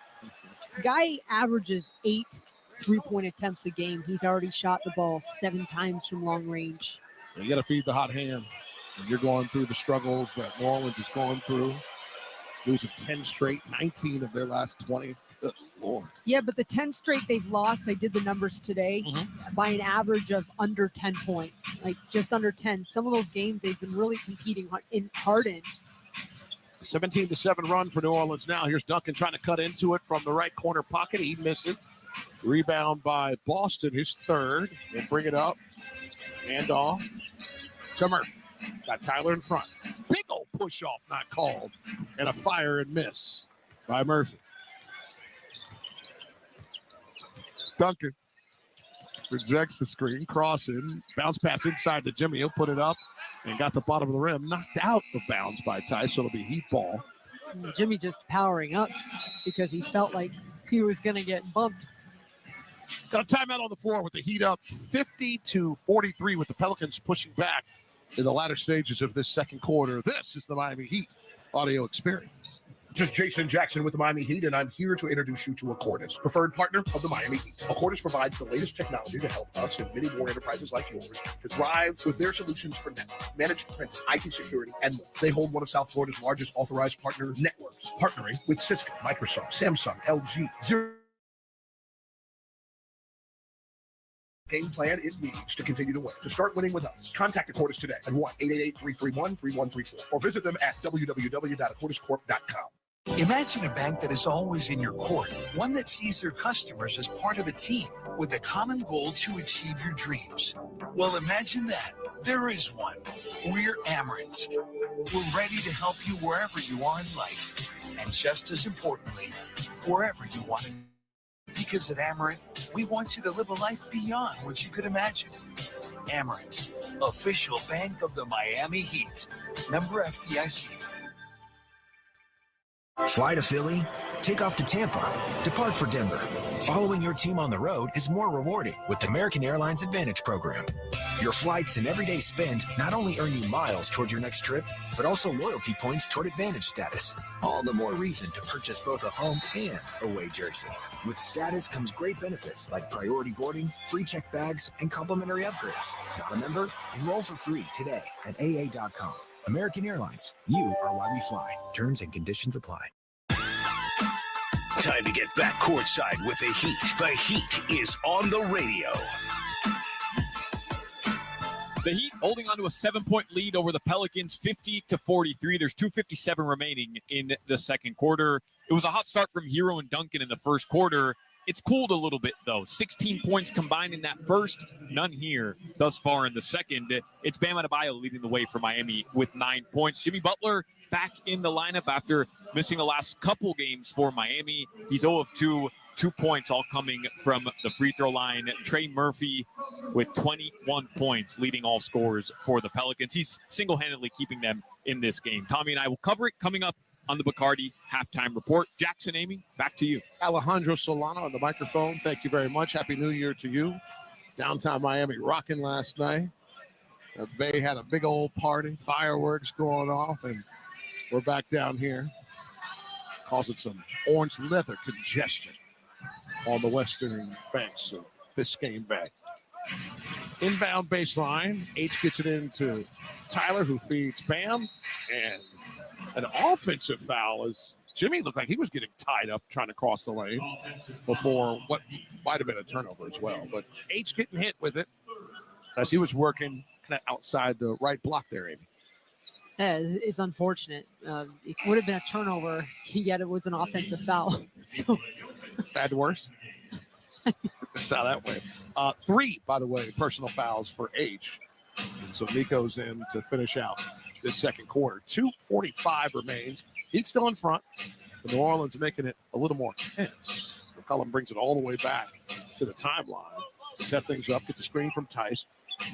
Guy averages 8 3-point attempts a game. He's already shot the ball 7 times from long range. You got to feed the hot hand. When you're going through the struggles that New Orleans is going through, losing 10 straight, 19 of their last 20. Good Lord. Yeah, but the 10 straight they've lost, I did the numbers today, by an average of under 10 points, like just under 10. Some of those games they've been really competing hard in. 17-7 run for New Orleans now. Here's Duncan trying to cut into it from the right corner pocket. He misses. Rebound by Boston, his third. They'll bring it up. Hand off to Murphy. Got Tyler in front. Big old push off, not called. And a fire and miss by Murphy. Duncan rejects the screen, crossing, bounce pass inside to Jimmy. He'll put it up and got the bottom of the rim knocked out of bounds by Ty, so it'll be Heat ball. Jimmy just powering up because he felt like he was going to get bumped. Got a timeout on the floor with the Heat up 50-43 with the Pelicans pushing back in the latter stages of this second quarter. This is the Miami Heat audio experience. This is Jason Jackson with the Miami Heat, and I'm here to introduce you to Accordis, preferred partner of the Miami Heat. Accordis provides the latest technology to help us and many more enterprises like yours to thrive with their solutions for network, managed print, IT security, and more. They hold one of South Florida's largest authorized partner networks, partnering with Cisco, Microsoft, Samsung, LG, Zero. Game plan it needs to continue to win. To start winning with us, contact Accordis today at 1-888-331-3134 or visit them at www.accordiscorp.com. Imagine a bank that is always in your court, one that sees their customers as part of a team with a common goal to achieve your dreams. Well, imagine that. There is one. We're Amerant. We're ready to help you wherever you are in life. And just as importantly, wherever you want it. Because at Amerant, we want you to live a life beyond what you could imagine. Amerant, official bank of the Miami Heat. Member FDIC. Fly to Philly, take off to Tampa, depart for Denver. Following your team on the road is more rewarding with the American Airlines Advantage program. Your flights and everyday spend not only earn you miles toward your next trip, but also loyalty points toward Advantage status. All the more reason to purchase both a home and away jersey. With status comes great benefits like priority boarding, free checked bags, and complimentary upgrades. Not a member? Enroll for free today at aa.com. American Airlines, you are why we fly. Terms and conditions apply. Time to get back courtside with the Heat. The Heat is on the radio. The Heat holding on to a 7-point lead over the Pelicans, 50-43. There's 2:57 remaining in the second quarter. It was a hot start from Hero and Duncan in the first quarter. It's cooled a little bit, though. 16 points combined in that first, none here thus far in the second. It's Bam Adebayo leading the way for Miami with 9 points. Jimmy Butler back in the lineup after missing the last couple games for Miami. He's 0 of 2, 2 points all coming from the free throw line. Trey Murphy with 21 points leading all scorers for the Pelicans. He's single-handedly keeping them in this game. Tommy and I will cover it coming up on the Bacardi halftime report. Jackson, Amy, back to you. Alejandro Solano on the microphone. Thank you very much. Happy New Year to you. Downtown Miami rocking last night. The Bay had a big old party, fireworks going off, and we're back down here causing some orange leather congestion on the western banks of Biscayne Bay. Inbound baseline. H gets it into Tyler, who feeds Bam, and an offensive foul as Jimmy looked like he was getting tied up trying to cross the lane before what might have been a turnover as well. But H getting hit with it as he was working kind of outside the right block there, Amy. Yeah, it's unfortunate. It would have been a turnover, yet it was an offensive foul. So bad to worse. That's how that went. 3, by the way, personal fouls for H. So Nico's in to finish out this second quarter. 2:45 remains. He's still in front. But New Orleans making it a little more tense. McCollum brings it all the way back to the timeline. Set things up, get the screen from Tice.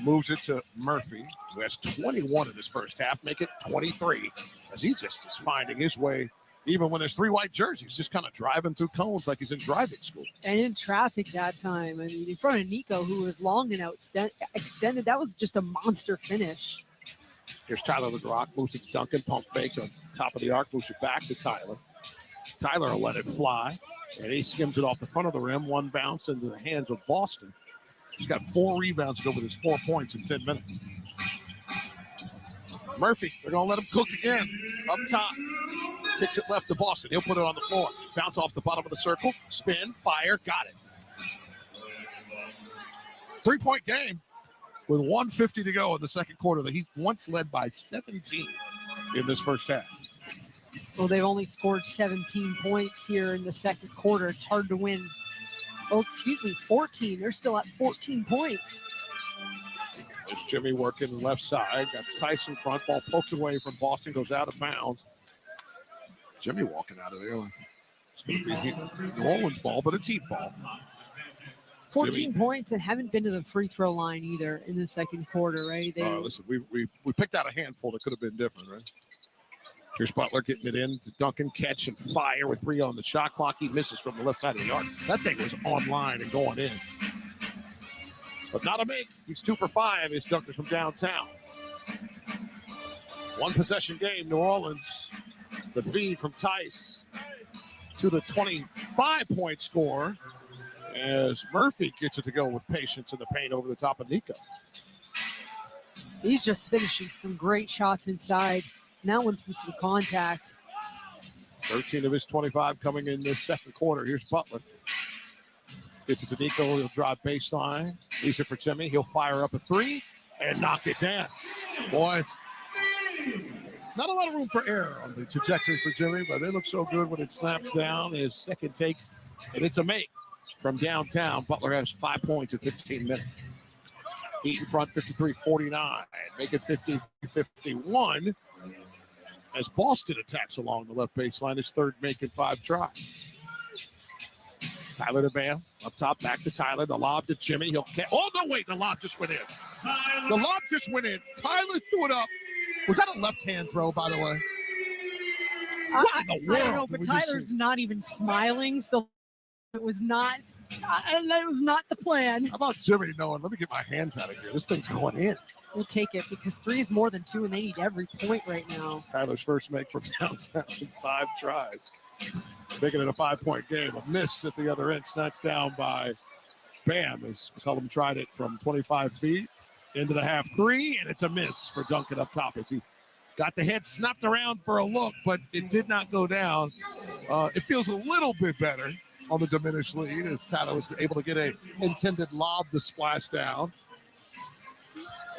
Moves it to Murphy, who has 21 in this first half. Make it 23 as he just is finding his way. Even when there's 3 white jerseys, just kind of driving through cones like he's in driving school. And in traffic that time, I mean, in front of Nico, who was long and extended, that was just a monster finish. Here's Tyler LeGrock, moves it to Duncan, pump fake on top of the arc, moves it back to Tyler. Tyler will let it fly, and he skims it off the front of the rim, one bounce into the hands of Boston. He's got 4 rebounds to go with his 4 points in 10 minutes. Murphy, they're going to let him cook again. Up top. Kicks it left to Boston. He'll put it on the floor. Bounce off the bottom of the circle. Spin, fire, got it. 3-point game with 1:50 to go in the second quarter. The Heat once led by 17 in this first half. Well, they've only scored 17 points here in the second quarter. It's hard to win. Oh, excuse me, 14. They're still at 14 points. There's Jimmy working the left side. Got Tyson front. Ball poked away from Boston. Goes out of bounds. Jimmy walking out of there. It's going to be New Orleans ball, but it's Heat ball. 14 Jimmy. Points and haven't been to the free throw line either in the second quarter, right? Listen, we picked out a handful that could have been different, right? Here's Butler getting it in to Duncan. Catch and fire with 3 on the shot clock. He misses from the left side of the arc. That thing was online and going in. But not a make. He's 2 for 5. His Duncan from downtown. 1 possession game. New Orleans. The feed from Tice to the 25-point score as Murphy gets it to go with patience in the paint over the top of Nico. He's just finishing some great shots inside. Now one through some contact. 13 of his 25 coming in this second quarter. Here's Butler. Gets it to Nico. He'll drive baseline. Leaves it for Jimmy. He'll fire up a 3 and knock it down. Boys, Not a lot of room for error on the trajectory for Jimmy, but they look so good when it snaps down. His second take, and it's a make from downtown. Butler has 5 points in 15 minutes. Heat in front, 53-49. Make it 50-51 as Boston attacks along the left baseline. His third make in 5 tries. Tyler to Bam. Up top, back to Tyler. The lob to Jimmy. He'll catch. Oh, no, wait. The lob just went in. The lob just went in. Tyler threw it up. Was that a left-hand throw, by the way? I don't know, but Tyler's not even smiling, so it was not. That was not the plan. How about Jimmy knowing, let me get my hands out of here. This thing's going in. We'll take it because 3 is more than 2, and they need every point right now. Tyler's first make from downtown in 5 tries. Making it a 5-point game. A miss at the other end, snatched down by Bam as McCollum tried it from 25 feet into the half 3, and it's a miss for Duncan up top as he got the head snapped around for a look, but it did not go down. It feels a little bit better on the diminished lead as Tyler was able to get a intended lob to splash down.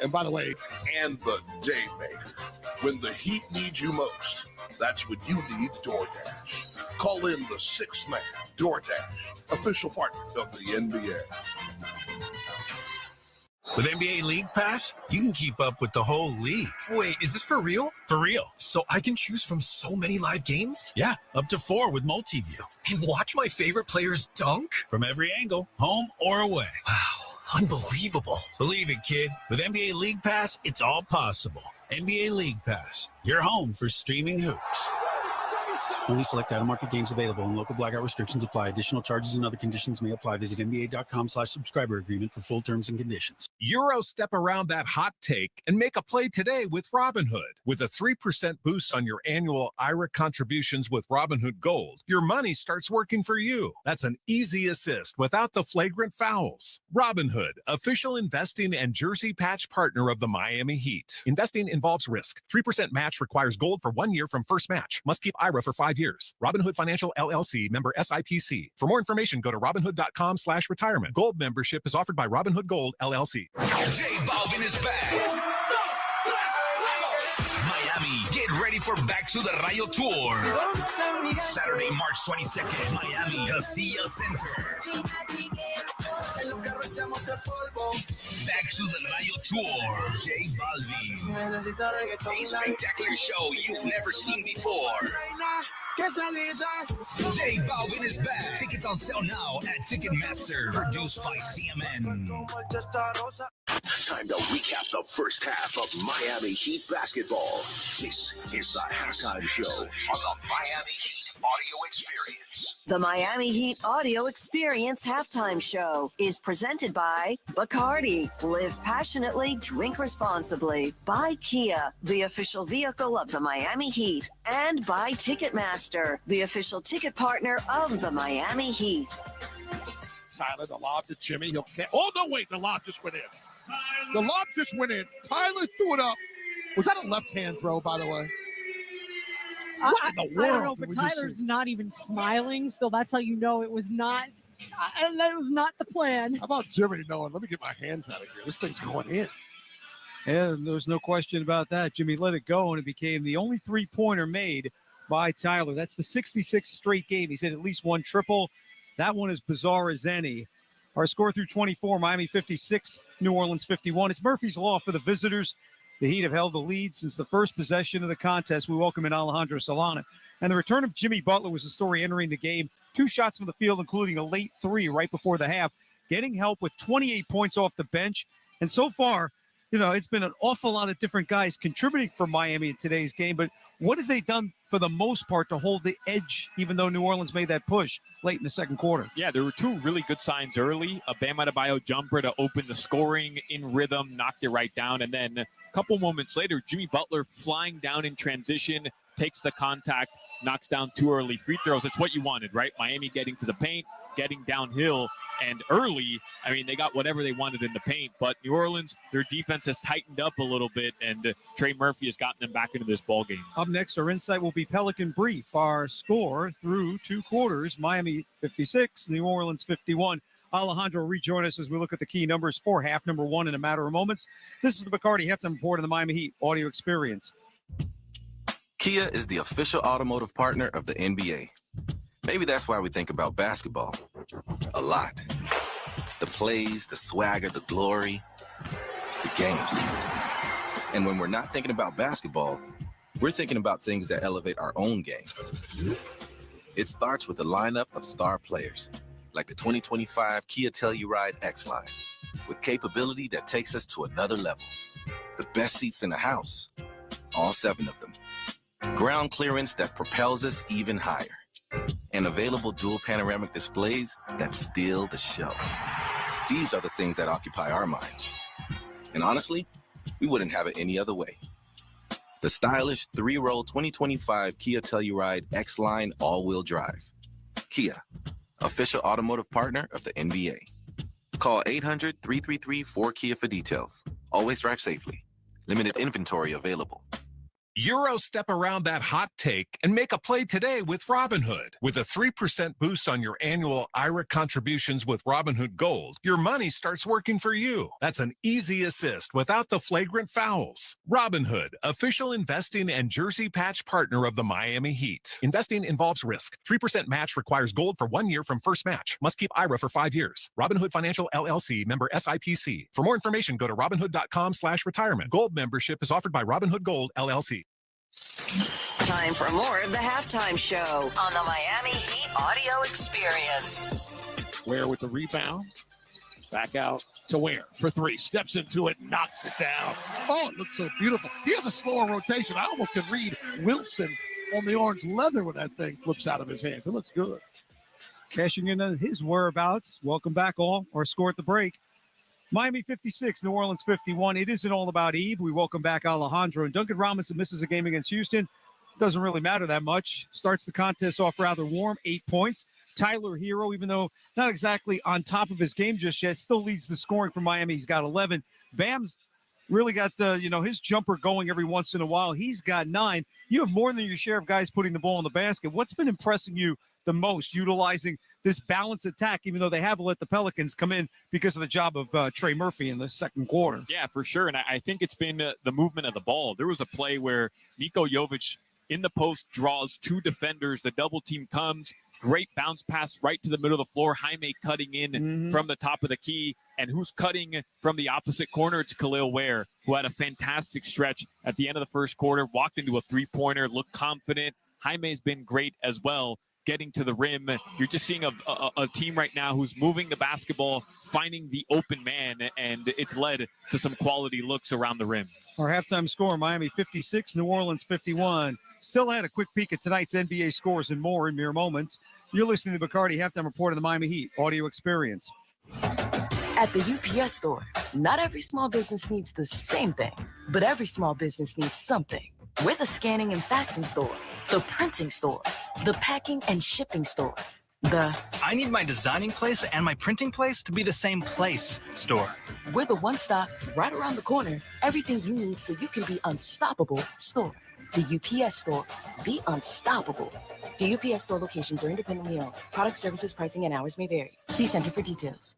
And by the way, And the day maker. When the Heat needs you most, that's when you need DoorDash. Call in the 6th man, DoorDash, official partner of the NBA. With NBA League Pass, you can keep up with the whole league. Wait, is this for real? For real. So I can choose from so many live games? Yeah, up to 4 with multi-view. And watch my favorite players dunk? From every angle, home or away. Wow, unbelievable. Believe it, kid. With NBA League Pass, it's all possible. NBA League Pass, your home for streaming hoops. Only select out-of-market games available and local blackout restrictions apply. Additional charges and other conditions may apply. Visit NBA.com/subscriber agreement for full terms and conditions. Euro step around that hot take and make a play today with Robinhood. With a 3% boost on your annual IRA contributions with Robinhood Gold, your money starts working for you. That's an easy assist without the flagrant fouls. Robinhood, official investing and jersey patch partner of the Miami Heat. Investing involves risk. 3% match requires gold for 1 year from first match. Must keep IRA for 5 years. Robinhood Financial LLC, member SIPC. For more information, go to Robinhood.com/retirement. Gold membership is offered by Robinhood Gold LLC. J Balvin is back. Miami, get ready for Back to the Rayo Tour. Saturday, March 22nd, Miami, Casilla Center. Back to the Rayo Tour, J Balvin. A spectacular show you've never seen before. J Balvin is back. Tickets on sale now at Ticketmaster. Produced by CMN. Time to recap the first half of Miami Heat basketball. This is the halftime show on the Miami Heat Audio Experience. The Miami Heat Audio Experience halftime show is presented by Bacardi. Live passionately, drink responsibly. By Kia, the official vehicle of the Miami Heat. And by Ticketmaster, the official ticket partner of the Miami Heat. Tyler, the lob to Jimmy. He'll catch. Oh, no, wait. The lob just went in. The lob just went in. Tyler threw it up. Was that a left-hand throw, by the way? What in the world? I don't know, but Tyler's not even smiling, so that's how you know it was not. That was not the plan. How about Jimmy knowing, let me get my hands out of here. This thing's going in. And there's no question about that. Jimmy let it go, and it became the only three-pointer made by Tyler. That's the 66th straight game. He's hit at least one triple. That one is bizarre as any. Our score through 24, Miami 56, New Orleans 51. It's Murphy's Law for the visitors. The Heat have held the lead since the first possession of the contest. We welcome in Alejandro Solana. And the return of Jimmy Butler was the story entering the game. 2 shots from the field, including a late 3 right before the half. Getting help with 28 points off the bench. And so far, you know, it's been an awful lot of different guys contributing for Miami in today's game. But what have they done for the most part to hold the edge, even though New Orleans made that push late in the second quarter? Yeah, there were 2 really good signs early. A Bam Adebayo jumper to open the scoring in rhythm, knocked it right down. And then a couple moments later, Jimmy Butler flying down in transition, takes the contact, knocks down 2 early free throws. It's what you wanted, right? Miami getting to the paint, getting downhill, and early, I mean, they got whatever they wanted in the paint, but New Orleans, their defense has tightened up a little bit, and Trey Murphy has gotten them back into this ball game. Up next, our insight will be Pelican Brief. Our score through 2 quarters, Miami 56, New Orleans 51. Alejandro will rejoin us as we look at the key numbers for half number 1 in a matter of moments. This is the Bacardi Halftime Report on the Miami Heat Audio Experience. Kia is the official automotive partner of the NBA. Maybe that's why we think about basketball a lot. The plays, the swagger, the glory, the games. And when we're not thinking about basketball, we're thinking about things that elevate our own game. It starts with a lineup of star players, like the 2025 Kia Telluride X-Line, with capability that takes us to another level. The best seats in the house, all 7 of them. Ground clearance that propels us even higher. And available dual panoramic displays that steal the show. These are the things that occupy our minds. And honestly, we wouldn't have it any other way. The stylish 3-row 2025 Kia Telluride X-Line all-wheel drive. Kia, official automotive partner of the NBA. Call 800-333-4KIA for details. Always drive safely. Limited inventory available. Euro step around that hot take and make a play today with Robinhood. With a 3% boost on your annual IRA contributions with Robinhood Gold, your money starts working for you. That's an easy assist without the flagrant fouls. Robinhood, official investing and jersey patch partner of the Miami Heat. Investing involves risk. 3% match requires gold for 1 year from first match. Must keep IRA for 5 years. Robinhood Financial LLC, member SIPC. For more information, go to Robinhood.com/retirement. Gold membership is offered by Robinhood Gold LLC. Time for more of the halftime show on the Miami Heat audio experience. Ware with the rebound. Back out to Ware for 3. Steps into it, knocks it down. Oh, it looks so beautiful. He has a slower rotation. I almost can read Wilson on the orange leather when that thing flips out of his hands. It looks good. Cashing in on his whereabouts. Welcome back, all. Our score at the break. Miami 56, New Orleans 51. It isn't all about Eve. We welcome back Alejandro. And Duncan Robinson misses a game against Houston. Doesn't really matter that much. Starts the contest off rather warm, 8 points. Tyler Hero, even though not exactly on top of his game just yet, still leads the scoring for Miami. He's got 11. Bam's really got his jumper going every once in a while. He's got 9. You have more than your share of guys putting the ball in the basket. What's been impressing you the most, utilizing this balanced attack, even though they have let the Pelicans come in because of the job of Trey Murphy in the second quarter? Yeah, for sure. And I think it's been the movement of the ball. There was a play where Niko Jovic in the post draws 2 defenders. The double team comes. Great bounce pass right to the middle of the floor. Jaime cutting in from the top of the key. And who's cutting from the opposite corner? It's Khalil Ware, who had a fantastic stretch at the end of the first quarter, walked into a 3-pointer, looked confident. Jaime's been great as well, getting to the rim. You're just seeing a team right now who's moving the basketball, finding the open man, and it's led to some quality looks around the rim. Our halftime score, Miami 56, New Orleans 51. Still had a quick peek at tonight's NBA scores and more in mere moments. You're listening to Bacardi Halftime Report of the Miami Heat audio experience. At the UPS store, not every small business needs the same thing, but every small business needs something. We're the scanning and faxing store, the printing store, the packing and shipping store, the I need my designing place and my printing place to be the same place store. We're the one-stop, right around the corner, everything you need so you can be unstoppable store. The UPS store, be unstoppable. The UPS store locations are independently owned. Product, services, pricing, and hours may vary. See Center for details.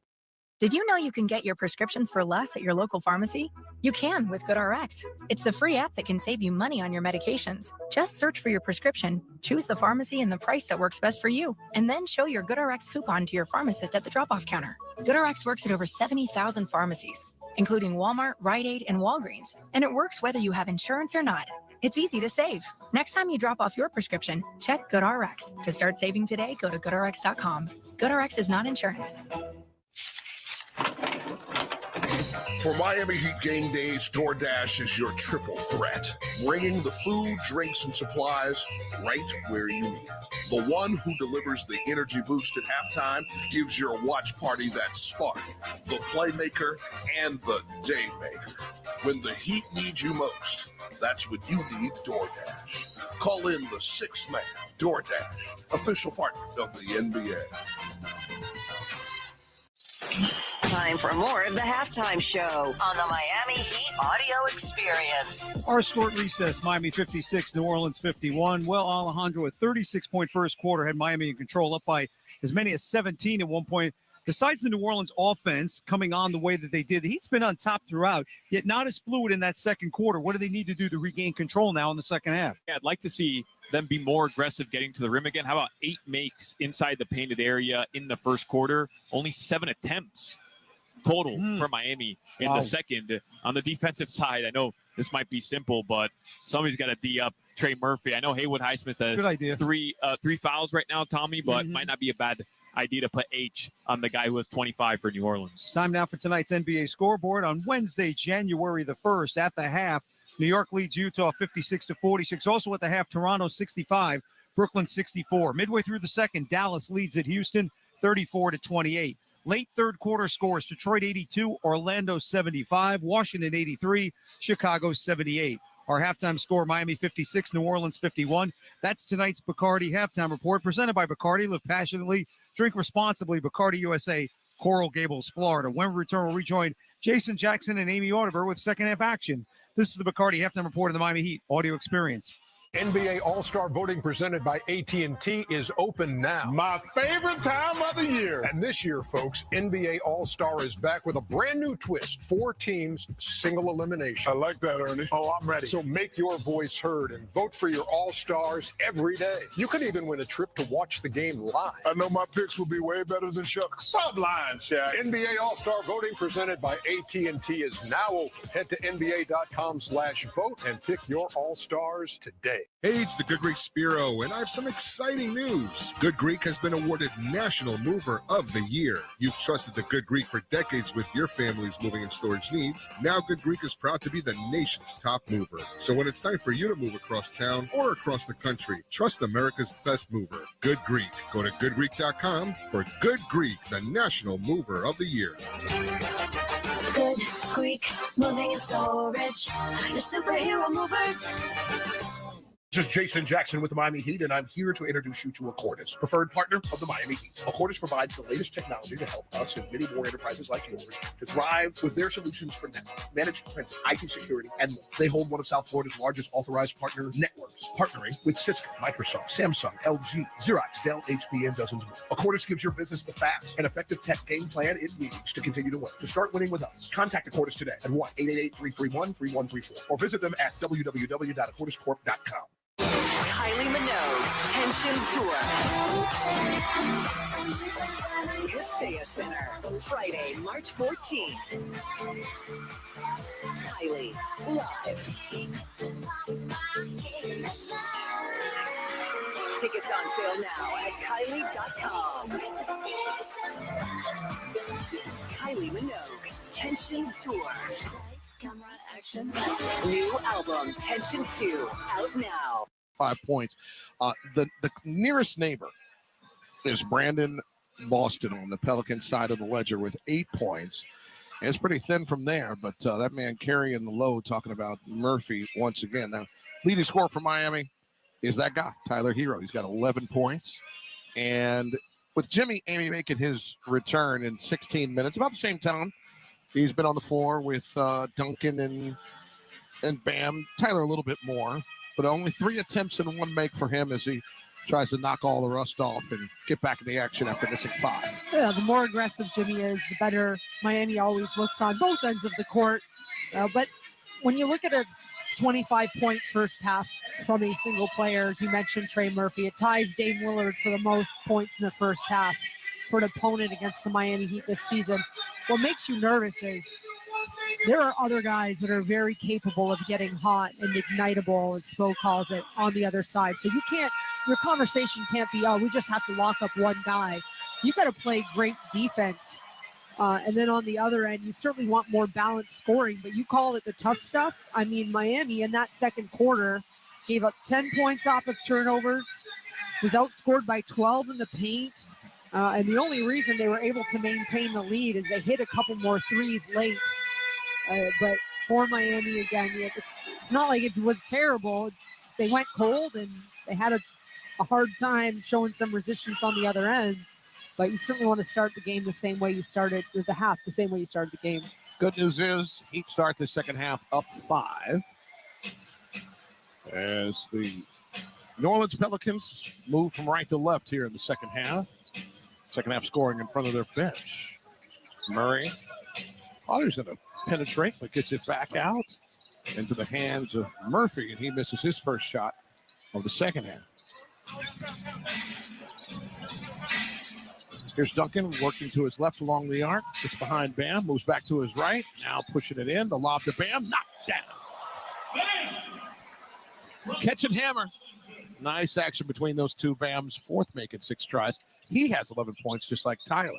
Did you know you can get your prescriptions for less at your local pharmacy? You can with GoodRx. It's the free app that can save you money on your medications. Just search for your prescription, choose the pharmacy and the price that works best for you, and then show your GoodRx coupon to your pharmacist at the drop-off counter. GoodRx works at over 70,000 pharmacies, including Walmart, Rite Aid, and Walgreens, and it works whether you have insurance or not. It's easy to save. Next time you drop off your prescription, check GoodRx. To start saving today, go to GoodRx.com. GoodRx is not insurance. For Miami Heat game days, DoorDash is your triple threat, bringing the food, drinks, and supplies right where you need it. The one who delivers the energy boost at halftime, gives your watch party that spark, the playmaker and the daymaker. When the Heat needs you most, that's when you need DoorDash. Call in the 6th man. DoorDash, official partner of the NBA. Time for more of the halftime show on the Miami Heat audio experience. Our score at recess, Miami 56, New Orleans 51. Well, Alejandro, a 36-point first quarter had Miami in control, up by as many as 17 at one point. besides the New Orleans offense coming on the way that they did, the Heat's been on top throughout, yet not as fluid in that second quarter. What do they need to do to regain control now in the second half? Yeah, I'd like to see them be more aggressive getting to the rim again. How about 8 makes inside the painted area in the first quarter? Only 7 attempts total for Miami in the second. On the defensive side, I know this might be simple, but somebody's got to D up Trey Murphy. I know Haywood Highsmith has three fouls right now, Tommy, but might not be a bad idea to put H on the guy who has 25 for New Orleans. Time now for tonight's NBA scoreboard. On Wednesday, January the 1st, at the half, New York leads Utah 56-46. Also at the half, Toronto 65, Brooklyn 64. Midway through the second, Dallas leads at Houston 34-28. Late third quarter scores: Detroit 82, Orlando 75, Washington 83, Chicago 78. Our halftime score: Miami 56, New Orleans 51. That's tonight's Bacardi halftime report, presented by Bacardi. Live passionately, drink responsibly. Bacardi USA, Coral Gables, Florida. When we return, we'll rejoin Jason Jackson and Amy Audibert with second half action. This is the Bacardi halftime report of the Miami Heat audio experience. NBA All-Star voting presented by AT&T is open now. My favorite time of the year. And this year, folks, NBA All-Star is back with a brand new twist. 4 teams, single elimination. I like that, Ernie. Oh, I'm ready. So make your voice heard and vote for your All-Stars every day. You could even win a trip to watch the game live. I know my picks will be way better than Chuck's. Stop lying, Shaq. NBA All-Star voting presented by AT&T is now open. Head to NBA.com/vote and pick your All-Stars today. Hey, it's the Good Greek Spiro, and I have some exciting news. Good Greek has been awarded National Mover of the Year. You've trusted the Good Greek for decades with your family's moving and storage needs. Now Good Greek is proud to be the nation's top mover. So when it's time for you to move across town or across the country, trust America's best mover, Good Greek. Go to goodgreek.com for Good Greek, the National Mover of the Year. Good Greek moving and storage. Your superhero movers. This is Jason Jackson with the Miami Heat, and I'm here to introduce you to Accordis, preferred partner of the Miami Heat. Accordis provides the latest technology to help us and many more enterprises like yours to thrive with their solutions for network, managed print, IT security, and more. They hold one of South Florida's largest authorized partner networks, partnering with Cisco, Microsoft, Samsung, LG, Xerox, Dell, HP, and dozens more. Accordis gives your business the fast and effective tech game plan it needs to continue to win. To start winning with us, contact Accordis today at 1-888-331-3134 or visit them at www.accordiscorp.com. Kylie Minogue, Tension Tour. Kaseya Center, Friday, March 14th. Kylie, live. Tickets on sale now at Kylie.com. Kylie Minogue, Tension Tour. New album, Tension 2, out now. 5 points. The nearest neighbor is Brandon Boston on the Pelican side of the ledger with 8 points. And it's pretty thin from there, but that man carrying the load, talking about Murphy once again. Now, leading scorer for Miami is that guy, Tyler Hero. He's got 11 points. And with Jimmy Amy making his return in 16 minutes, about the same time, he's been on the floor with Duncan and Bam. Tyler a little bit more, but only 3 attempts and 1 make for him as he tries to knock all the rust off and get back in the action after missing 5. Yeah, the more aggressive Jimmy is, the better Miami always looks on both ends of the court. But when you look at a 25-point first half from a single player, as you mentioned, Trey Murphy, it ties Dame Lillard for the most points in the first half for an opponent against the Miami Heat this season. What makes you nervous is there are other guys that are very capable of getting hot and ignitable, as Spo calls it, on the other side. So your conversation can't be, oh, we just have to lock up one guy. You got to play great defense. And then on the other end, you certainly want more balanced scoring, but you call it the tough stuff. I mean, Miami in that second quarter gave up 10 points off of turnovers, was outscored by 12 in the paint. And the only reason they were able to maintain the lead is they hit a couple more threes late. But for Miami, again, it's not like it was terrible. They went cold and they had a hard time showing some resistance on the other end. But you certainly want to start the game the same way you started, or the half the same way you started the game. Good news is Heat start the second half up 5 as the New Orleans Pelicans move from right to left here in the second half. Second half scoring in front of their bench. Murray. Thought he was going to penetrate, but gets it back out into the hands of Murphy, and he misses his first shot of the second half. Here's Duncan working to his left along the arc. Just behind Bam. Moves back to his right. Now pushing it in. The lob to Bam. Knocked down. Catch and hammer. Nice action between those two. Bam's fourth making 6 tries. He has 11 points just like Tyler.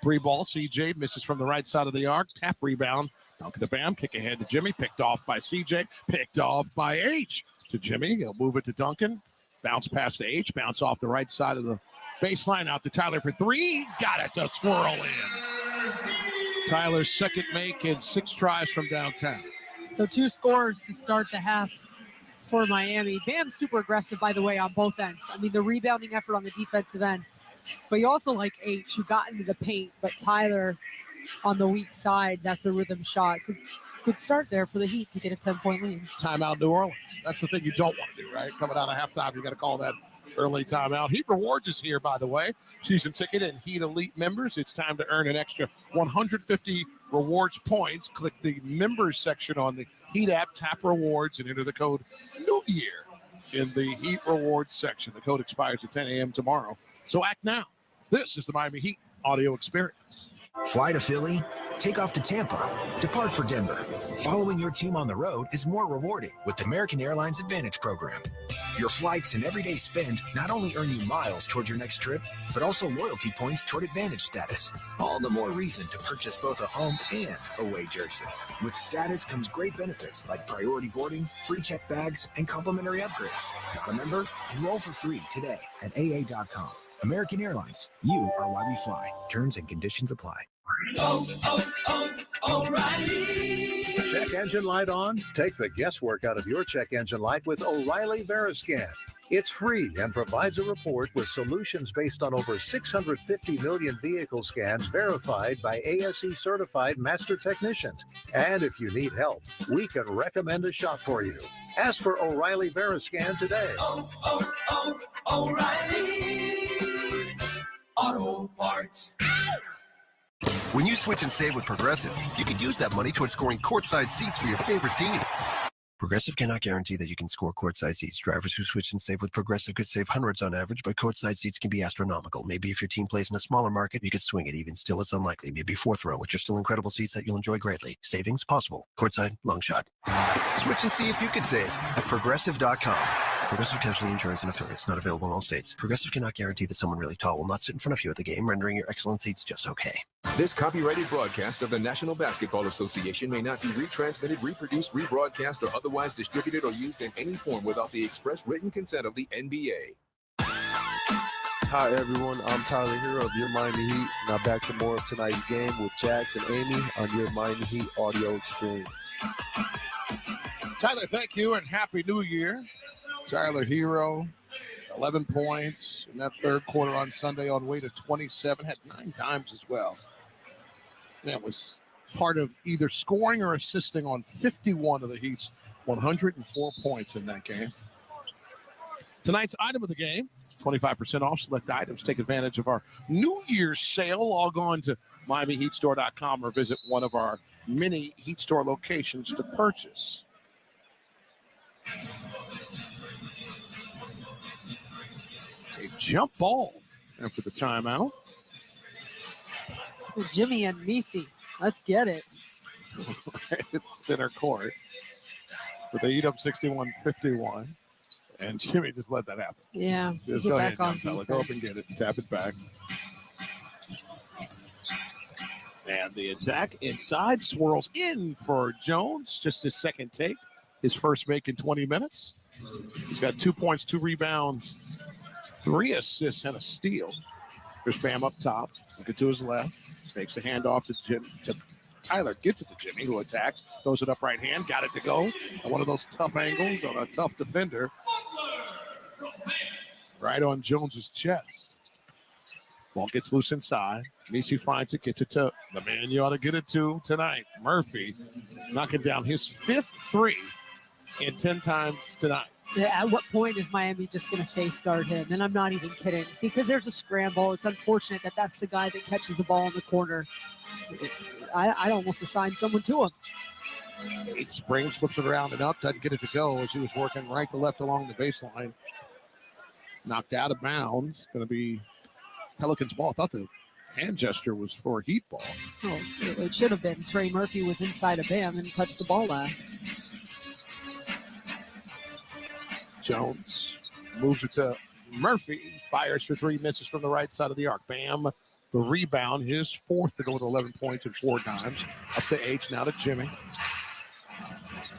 Three ball. CJ misses from the right side of the arc. Tap rebound. Duncan to Bam. Kick ahead to Jimmy. Picked off by CJ. Picked off by H to Jimmy. He'll move it to Duncan. Bounce pass to H. Bounce off the right side of the baseline out to Tyler for 3. Got it to swirl in. Tyler's second make in 6 tries from downtown. So 2 scores to start the half for Miami. Bam's super aggressive, by the way, on both ends. I mean, the rebounding effort on the defensive end. But you also like H, who got into the paint, but Tyler on the weak side, that's a rhythm shot. So good start there for the Heat to get a 10-point lead. Timeout New Orleans. That's the thing you don't want to do, right? Coming out of halftime, you got to call that early timeout. Heat Rewards is here, by the way. Season ticket and Heat Elite members. It's time to earn an extra 150 rewards points. Click the members section on the Heat app, tap rewards, and enter the code New Year in the Heat Rewards section. The code expires at 10 a.m. tomorrow. So act now. This is the Miami Heat audio experience. Fly to Philly, take off to Tampa, depart for Denver. Following your team on the road is more rewarding with the American Airlines Advantage program. Your flights and everyday spend not only earn you miles toward your next trip, but also loyalty points toward Advantage status. All the more reason to purchase both a home and away jersey. With status comes great benefits like priority boarding, free check bags, and complimentary upgrades. Remember, enroll for free today at AA.com. American Airlines, you are why we fly. Terms and conditions apply. O'Reilly. Check engine light on? Take the guesswork out of your check engine light with O'Reilly Veriscan. It's free and provides a report with solutions based on over 650 million vehicle scans verified by ASE certified master technicians. And if you need help, we can recommend a shop for you. Ask for O'Reilly Veriscan today. O'Reilly Auto Parts. When you switch and save with Progressive, you could use that money towards scoring courtside seats for your favorite team. Progressive cannot guarantee that you can score courtside seats. Drivers who switch and save with Progressive could save hundreds on average, but courtside seats can be astronomical. Maybe if your team plays in a smaller market, you could swing it. Even still, it's unlikely. Maybe 4th row, which are still incredible seats that you'll enjoy greatly. Savings possible. Courtside, long shot. Switch and see if you could save at Progressive.com. Progressive Casualty Insurance and Affiliates, not available in all states. Progressive cannot guarantee that someone really tall will not sit in front of you at the game, rendering your excellent seats just okay. This copyrighted broadcast of the National Basketball Association may not be retransmitted, reproduced, rebroadcast, or otherwise distributed or used in any form without the express written consent of the NBA. Hi, everyone. I'm Tyler Hero of Your Miami Heat. Now back to more of tonight's game with Jax and Amy on Your Miami Heat audio experience. Tyler, thank you, and Happy New Year. Tyler Hero, 11 points in that third quarter on Sunday on way to 27, had 9 dimes as well. That was part of either scoring or assisting on 51 of the Heat's 104 points in that game. Tonight's item of the game, 25% off select items. Take advantage of our New Year's sale. Log on to MiamiHeatStore.com or visit one of our many Heat Store locations to purchase. A jump ball after the timeout. Jimmy and Misi, let's get it. It's center court. But they eat up 61-51. And Jimmy just let that happen. Yeah. Just go ahead, young fella. Go up and get it. Tap it back. And the attack inside swirls in for Jones. Just his second take. His first make in 20 minutes. He's got 2 points, 2 rebounds, 3 assists, and a steal. There's Bam up top. Look it to his left. Makes the handoff to Jim. Tyler gets it to Jimmy, who attacks. Throws it up right hand. Got it to go. On one of those tough angles on a tough defender. Right on Jones's chest. Ball gets loose inside. Misi finds it, gets it to the man you ought to get it to tonight. Murphy knocking down his 5th 3 in 10 times tonight. At what point is Miami just going to face guard him? And I'm not even kidding, because there's a scramble. It's unfortunate that that's the guy that catches the ball in the corner. I'd almost assign someone to him. Eight springs, flips it around and up, doesn't get it to go as he was working right to left along the baseline. Knocked out of bounds. Going to be Pelicans ball. I thought the hand gesture was for a Heat ball. Oh, it should have been. Trey Murphy was inside of Bam and touched the ball last. Jones moves it to Murphy. Fires for three, misses from the right side of the arc. Bam, the rebound, his fourth to go with 11 points and 4 dimes. Up to H, now to Jimmy.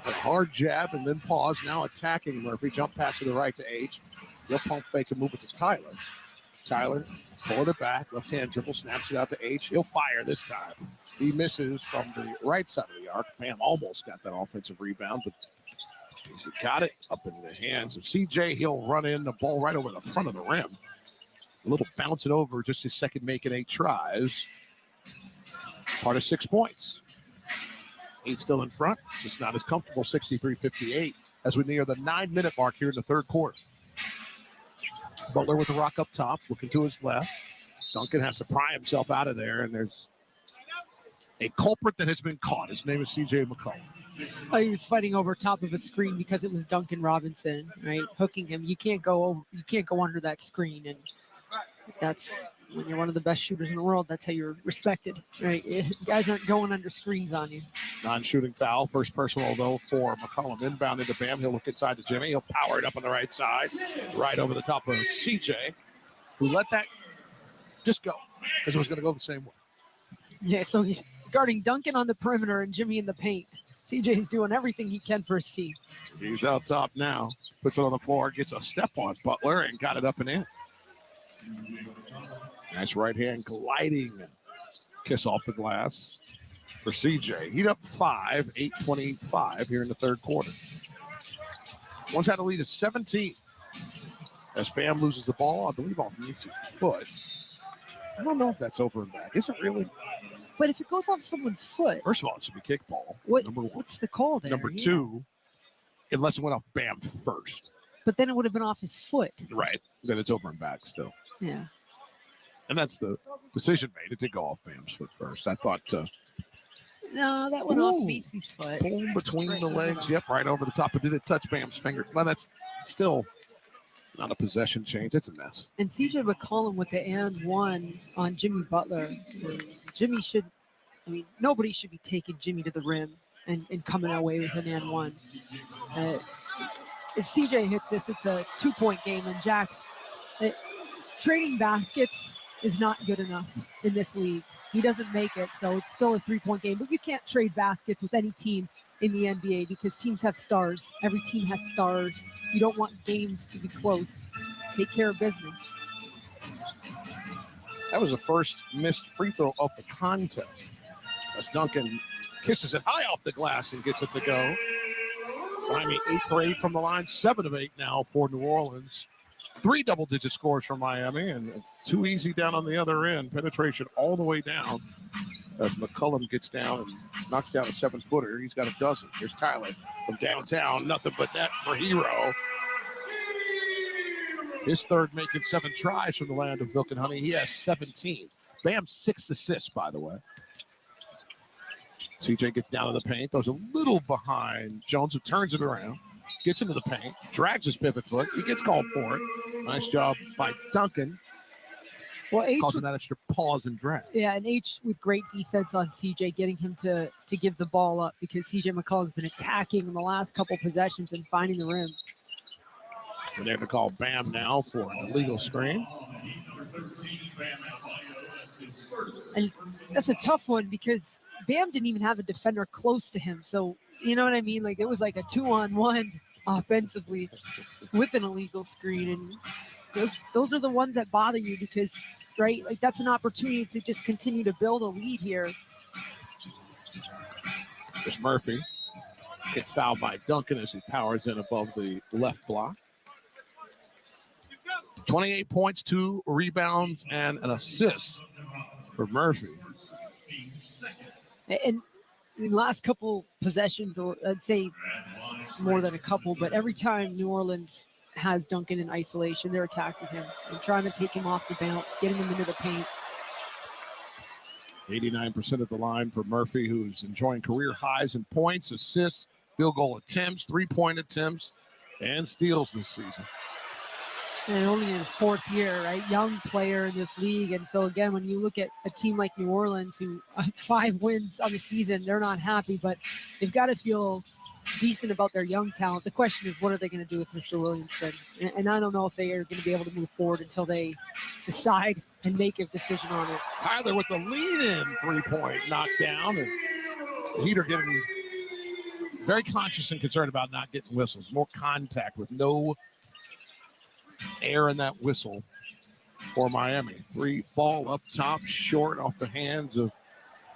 A hard jab and then pause. Now attacking Murphy. Jump pass to the right to H. He'll pump fake and move it to Tyler. Tyler pulling it back. Left hand dribble, snaps it out to H. He'll fire this time. He misses from the right side of the arc. Bam almost got that offensive rebound, but he got it up in the hands of CJ. He'll run in the ball right over the front of the rim. A little bounce it over, just his second making 8 tries. Part of 6 points. 8 still in front, just not as comfortable, 63-58, as we near the 9-minute mark here in the third quarter. Butler with the rock up top, looking to his left. Duncan has to pry himself out of there, and there's a culprit that has been caught. His name is CJ McCollum. Oh, he was fighting over top of a screen because it was Duncan Robinson, right? Hooking him. You can't go over. You can't go under that screen, and that's when you're one of the best shooters in the world. That's how you're respected, right? Guys aren't going under screens on you. Non-shooting foul, first personal though for McCollum. Inbound into Bam. He'll look inside to Jimmy. He'll power it up on the right side, right over the top of CJ, who let that just go because it was going to go the same way. Yeah, so he's guarding Duncan on the perimeter and Jimmy in the paint. CJ's doing everything he can for his team. He's out top now. Puts it on the floor, gets a step on Butler, and got it up and in. Nice right hand gliding kiss off the glass for CJ. Heat up 5, 8:25 here in the third quarter. One's had a lead of 17. As Bam loses the ball, I believe off Misi's foot. I don't know if that's over and back. Is it really? But if it goes off someone's foot. First of all, it should be kickball. Number 1. What's the call there? Number 2, unless it went off Bam first. But then it would have been off his foot. Right. Then it's over and back still. Yeah. And that's the decision made. It did go off Bam's foot first. I thought. No, that went off Macy's foot. Boom, between the legs. Yep, right over the top. But did it touch Bam's finger? Well, that's still not a possession change. It's a mess. And CJ McCollum with the and one on Jimmy Butler. Jimmy should, nobody should be taking Jimmy to the rim and coming away with an and one. If CJ hits this, it's a 2-point game. And Jax, trading baskets is not good enough in this league. He doesn't make it, so it's still a 3-point game. But you can't trade baskets with any team in the NBA because teams have stars. Every team has stars. You don't want games to be close. Take care of business. That was the first missed free throw of the contest. As Duncan kisses it high off the glass and gets it to go. Miami 8 for 8 from the line, 7 of 8 now for New Orleans. 3 double-digit scores for Miami, and 2 easy down on the other end. Penetration all the way down as McCollum gets down and knocks down a 7-footer. He's got a dozen. Here's Tyler from downtown. Nothing but net for Hero. His third making 7 tries from the land of milk and honey. He has 17. Bam's 6th assist, by the way. CJ gets down in the paint, goes a little behind Jones, who turns it around. Gets into the paint, drags his pivot foot. He gets called for it. Nice job by Duncan. Well, H causing that extra pause and drag. Yeah, and H with great defense on CJ, getting him to give the ball up because CJ McCollum's been attacking in the last couple possessions and finding the rim. And they're going to call Bam now for an illegal screen. And that's a tough one because Bam didn't even have a defender close to him. So, you know what I mean? Like, it was like a 2-on-1 offensively with an illegal screen. And those are the ones that bother you because, right, like that's an opportunity to just continue to build a lead here. There's Murphy. Gets fouled by Duncan as he powers in above the left block. 28 points, 2 rebounds, and an assist for Murphy. And in the last couple possessions, or I'd say more than a couple, but every time New Orleans has Duncan in isolation, they're attacking him and trying to take him off the bounce, getting him into the paint. 89% of the line for Murphy, who's enjoying career highs in points, assists, field goal attempts, three-point attempts, and steals this season. And only in his 4th year, right? Young player in this league. And so, again, when you look at a team like New Orleans, who 5 wins on the season, they're not happy, but they've got to feel decent about their young talent. The question is, what are they going to do with Mr. Williamson? And I don't know if they are going to be able to move forward until they decide and make a decision on it. Tyler with the lead-in three-point knockdown. And the Heat are getting very conscious and concerned about not getting whistles. More contact with no air in that whistle for Miami. 3 ball up top, short off the hands of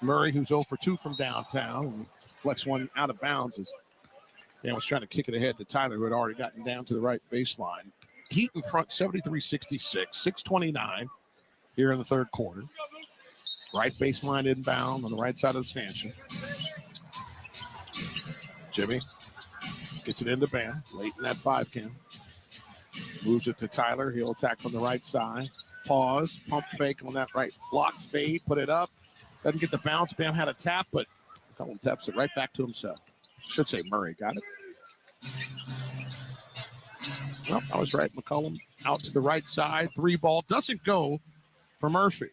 Murray, who's 0 for 2 from downtown. And flex one out of bounds as Dan was trying to kick it ahead to Tyler, who had already gotten down to the right baseline. Heat in front, 73-66, 6:29 here in the third quarter. Right baseline inbound on the right side of the stanchion. Jimmy gets it into Bam, late in that 5 count. Moves it to Tyler. He'll attack from the right side. Pause, pump fake on that right block, fade, put it up. Doesn't get the bounce. Bam had a tap, but McCollum taps it right back to himself. Should say Murray got it. Well, I was right. McCollum out to the right side. 3 ball doesn't go for Murphy.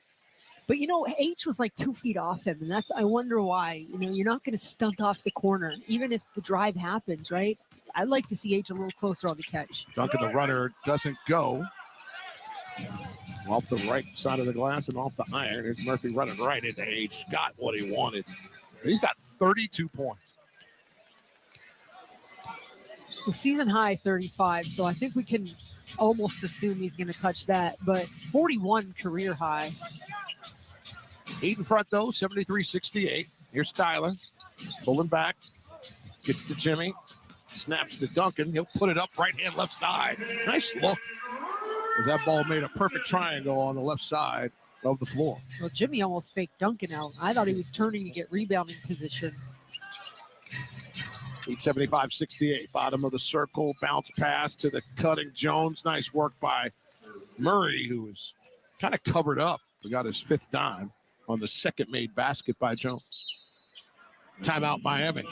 But, you know, H was like 2 feet off him, and I wonder why. You know, you're not going to stunt off the corner, even if the drive happens, right? I'd like to see H a little closer on the catch. Duncan, the runner, doesn't go. Off the right side of the glass and off the iron. Here's Murphy running right into H. Got what he wanted. He's got 32 points. The season high 35, so I think we can almost assume he's going to touch that, but 41 career high. Heat in front, though, 73-68. Here's Tyler. Pulling back. Gets to Jimmy. Snaps to Duncan. He'll put it up right hand, left side. Nice look. That ball made a perfect triangle on the left side of the floor. Well, Jimmy almost faked Duncan out. I thought he was turning to get rebounding position. 875-68, bottom of the circle, bounce pass to the cutting Jones. Nice work by Murray, who was kind of covered up. We got his 5th dime on the second made basket by Jones. Timeout Miami.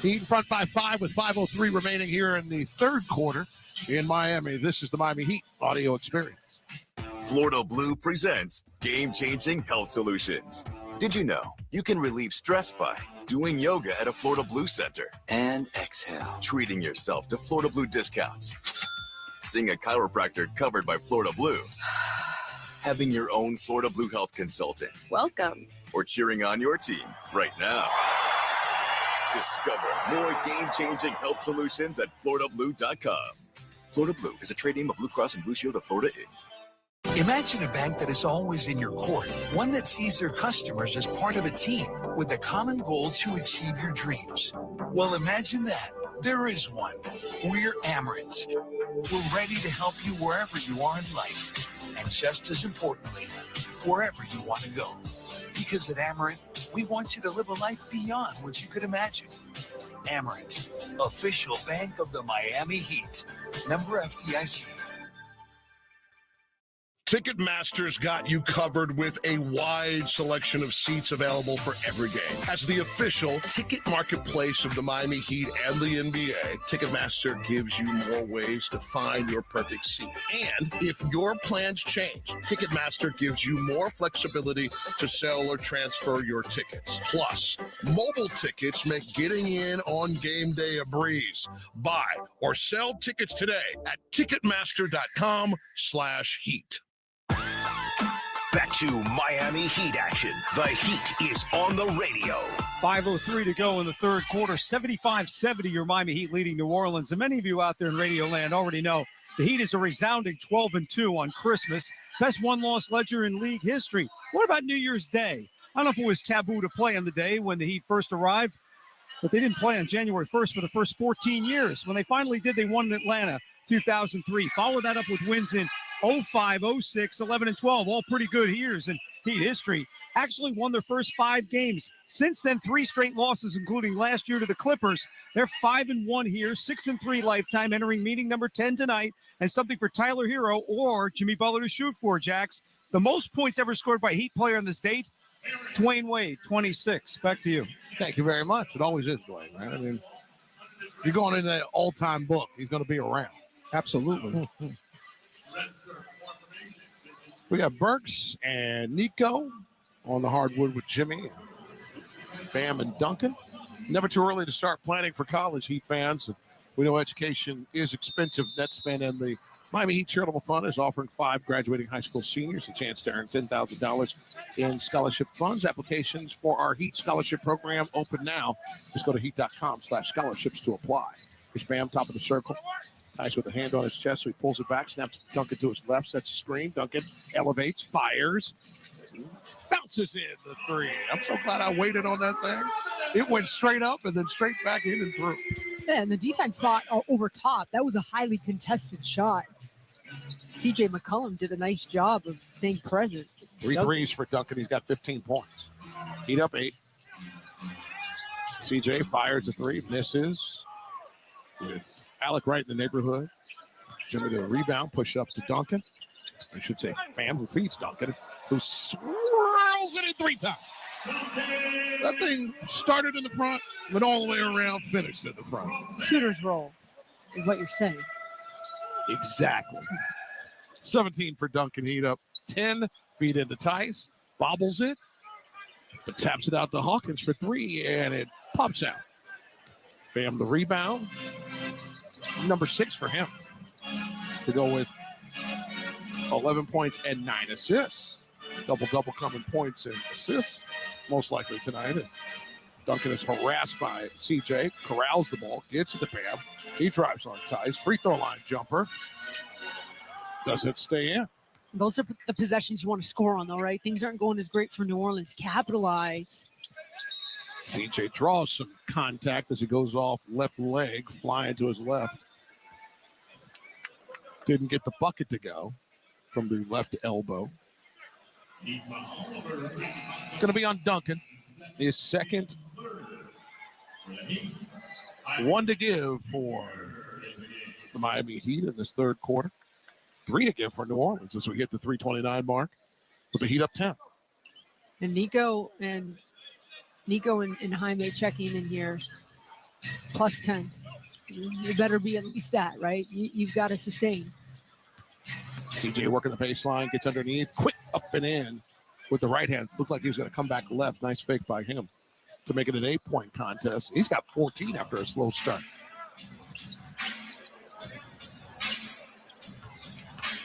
Heat in front by 5 with 5:03 remaining here in the third quarter in Miami. This is the Miami Heat audio experience. Florida Blue presents game-changing health solutions. Did you know you can relieve stress by doing yoga at a Florida Blue center? And exhale. Treating yourself to Florida Blue discounts. Seeing a chiropractor covered by Florida Blue. Having your own Florida Blue health consultant. Welcome. Or cheering on your team right now. Discover more game-changing health solutions at FloridaBlue.com. Florida Blue is a trade name of Blue Cross and Blue Shield of Florida, Inc. Imagine a bank that is always in your court, one that sees their customers as part of a team with a common goal to achieve your dreams. Well, imagine that. There is one. We're Amerant. We're ready to help you wherever you are in life. And just as importantly, wherever you want to go. Because at Amerant, we want you to live a life beyond what you could imagine. Amerant, official bank of the Miami Heat. Member FDIC. Ticketmaster's got you covered with a wide selection of seats available for every game. As the official ticket marketplace of the Miami Heat and the NBA, Ticketmaster gives you more ways to find your perfect seat. And if your plans change, Ticketmaster gives you more flexibility to sell or transfer your tickets. Plus, mobile tickets make getting in on game day a breeze. Buy or sell tickets today at Ticketmaster.com/Heat. Back to Miami Heat action. The Heat is on the radio. 5:03 to go in the third quarter. 75-70, your Miami Heat leading New Orleans. And many of you out there in Radio Land already know the Heat is a resounding 12-2 on Christmas. Best one-loss ledger in league history. What about New Year's Day? I don't know if it was taboo to play on the day when the Heat first arrived, but they didn't play on January 1st for the first 14 years. When they finally did, they won in Atlanta 2003. Follow that up with wins in 05, 06, 11, and 12, all pretty good years. And Heat history, actually won their first 5 games. Since then, 3 straight losses, including last year to the Clippers. They're 5-1 here, 6-3 lifetime, entering meeting number 10 tonight. And something for Tyler Hero or Jimmy Butler to shoot for, Jax. The most points ever scored by a Heat player on this date, Dwayne Wade, 26. Back to you. Thank you very much. It always is Dwayne, right? I mean, if you're going in the all-time book, he's going to be around. Absolutely. We got Burks and Nico on the hardwood with Jimmy, Bam and Duncan. Never too early to start planning for college, Heat fans. We know education is expensive. Netspend and the Miami Heat Charitable Fund is offering 5 graduating high school seniors a chance to earn $10,000 in scholarship funds. Applications for our Heat Scholarship Program open now. Just go to heat.com/scholarships to apply. Here's Bam, top of the circle. Tice with a hand on his chest, so he pulls it back, snaps Duncan to his left, sets a screen. Duncan elevates, fires, bounces in the 3. I'm so glad I waited on that thing. It went straight up and then straight back in and through. Yeah, and the defense fought over top. That was a highly contested shot. CJ McCollum did a nice job of staying present. 3 threes for Duncan. He's got 15 points. Heat up 8. CJ fires a 3, misses. With Alec right in the neighborhood. Jimmy the rebound, push up to Duncan. I should say Bam, who feeds Duncan, who swirls it in 3 times. That thing started in the front, went all the way around, finished in the front. Shooter's roll is what you're saying. Exactly. 17 for Duncan. Heat up 10. Feed into Tice. Bobbles it. But taps it out to Hawkins for 3, and it pops out. Bam the rebound. Number 6 for him. To go with 11 points and 9 assists. Double-double coming points and assists. Most likely tonight. Duncan is harassed by CJ. Corrals the ball. Gets it to Bam. He drives on Tice. Free throw line jumper. Doesn't stay in. Those are the possessions you want to score on, though, right? Things aren't going as great for New Orleans. Capitalize. CJ draws some contact as he goes off left leg, flying to his left. Didn't get the bucket to go from the left elbow. It's going to be on Duncan. His second. 1 to give for the Miami Heat in this 3rd quarter. 3 to give for New Orleans as we hit the 3:29 mark with the Heat up 10. And Nico and Jaime checking in here. Plus 10. You better be at least that, right? You've got to sustain. CJ working the baseline, gets underneath, quick up and in with the right hand. Looks like he was going to come back left. Nice fake by him to make it an 8-point contest. He's got 14 after a slow start.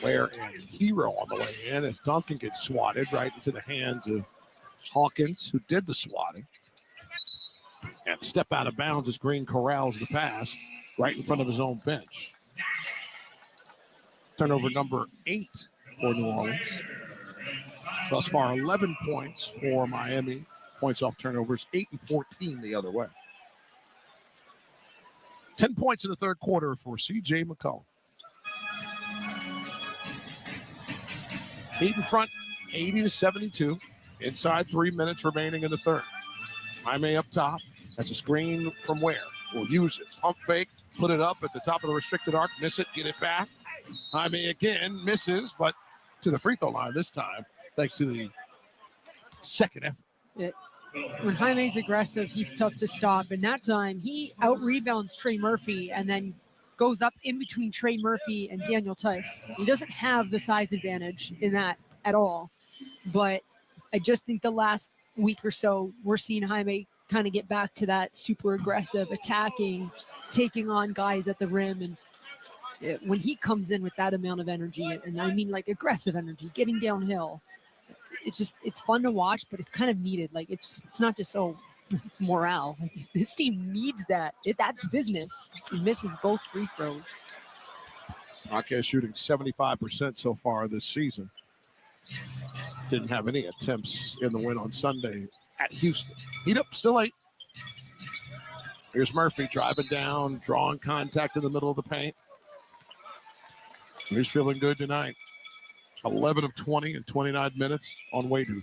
Ware and Hero on the way in as Duncan gets swatted right into the hands of Hawkins, who did the swatting. And step out of bounds as Green corrals the pass right in front of his own bench. Turnover number 8 for New Orleans. Thus far, 11 points for Miami. Points off turnovers, 8 and 14 the other way. 10 points in the 3rd quarter for C.J. McCollum. Heat in front, 80-72. Inside 3 minutes remaining in the 3rd. Jaime up top. That's a screen from Ware. We'll use it. Pump fake, put it up at the top of the restricted arc, miss it, get it back. Jaime again misses, but to the free throw line this time, thanks to the second effort. When Jaime's aggressive, he's tough to stop. And that time, he out-rebounds Trey Murphy and then goes up in between Trey Murphy and Daniel Tice. He doesn't have the size advantage in that at all. But I just think the last week or so, we're seeing Jaime kind of get back to that super aggressive, attacking, taking on guys at the rim. And when he comes in with that amount of energy, and I mean like aggressive energy, getting downhill, it's fun to watch, but it's kind of needed. Like it's not just morale. Like, this team needs that. That's business. He misses both free throws. Marquez shooting 75% so far this season. Didn't have any attempts in the win on Sunday at Houston. Heat up, still 8. Here's Murphy driving down, drawing contact in the middle of the paint. He's feeling good tonight. 11 of 20 in 29 minutes on way to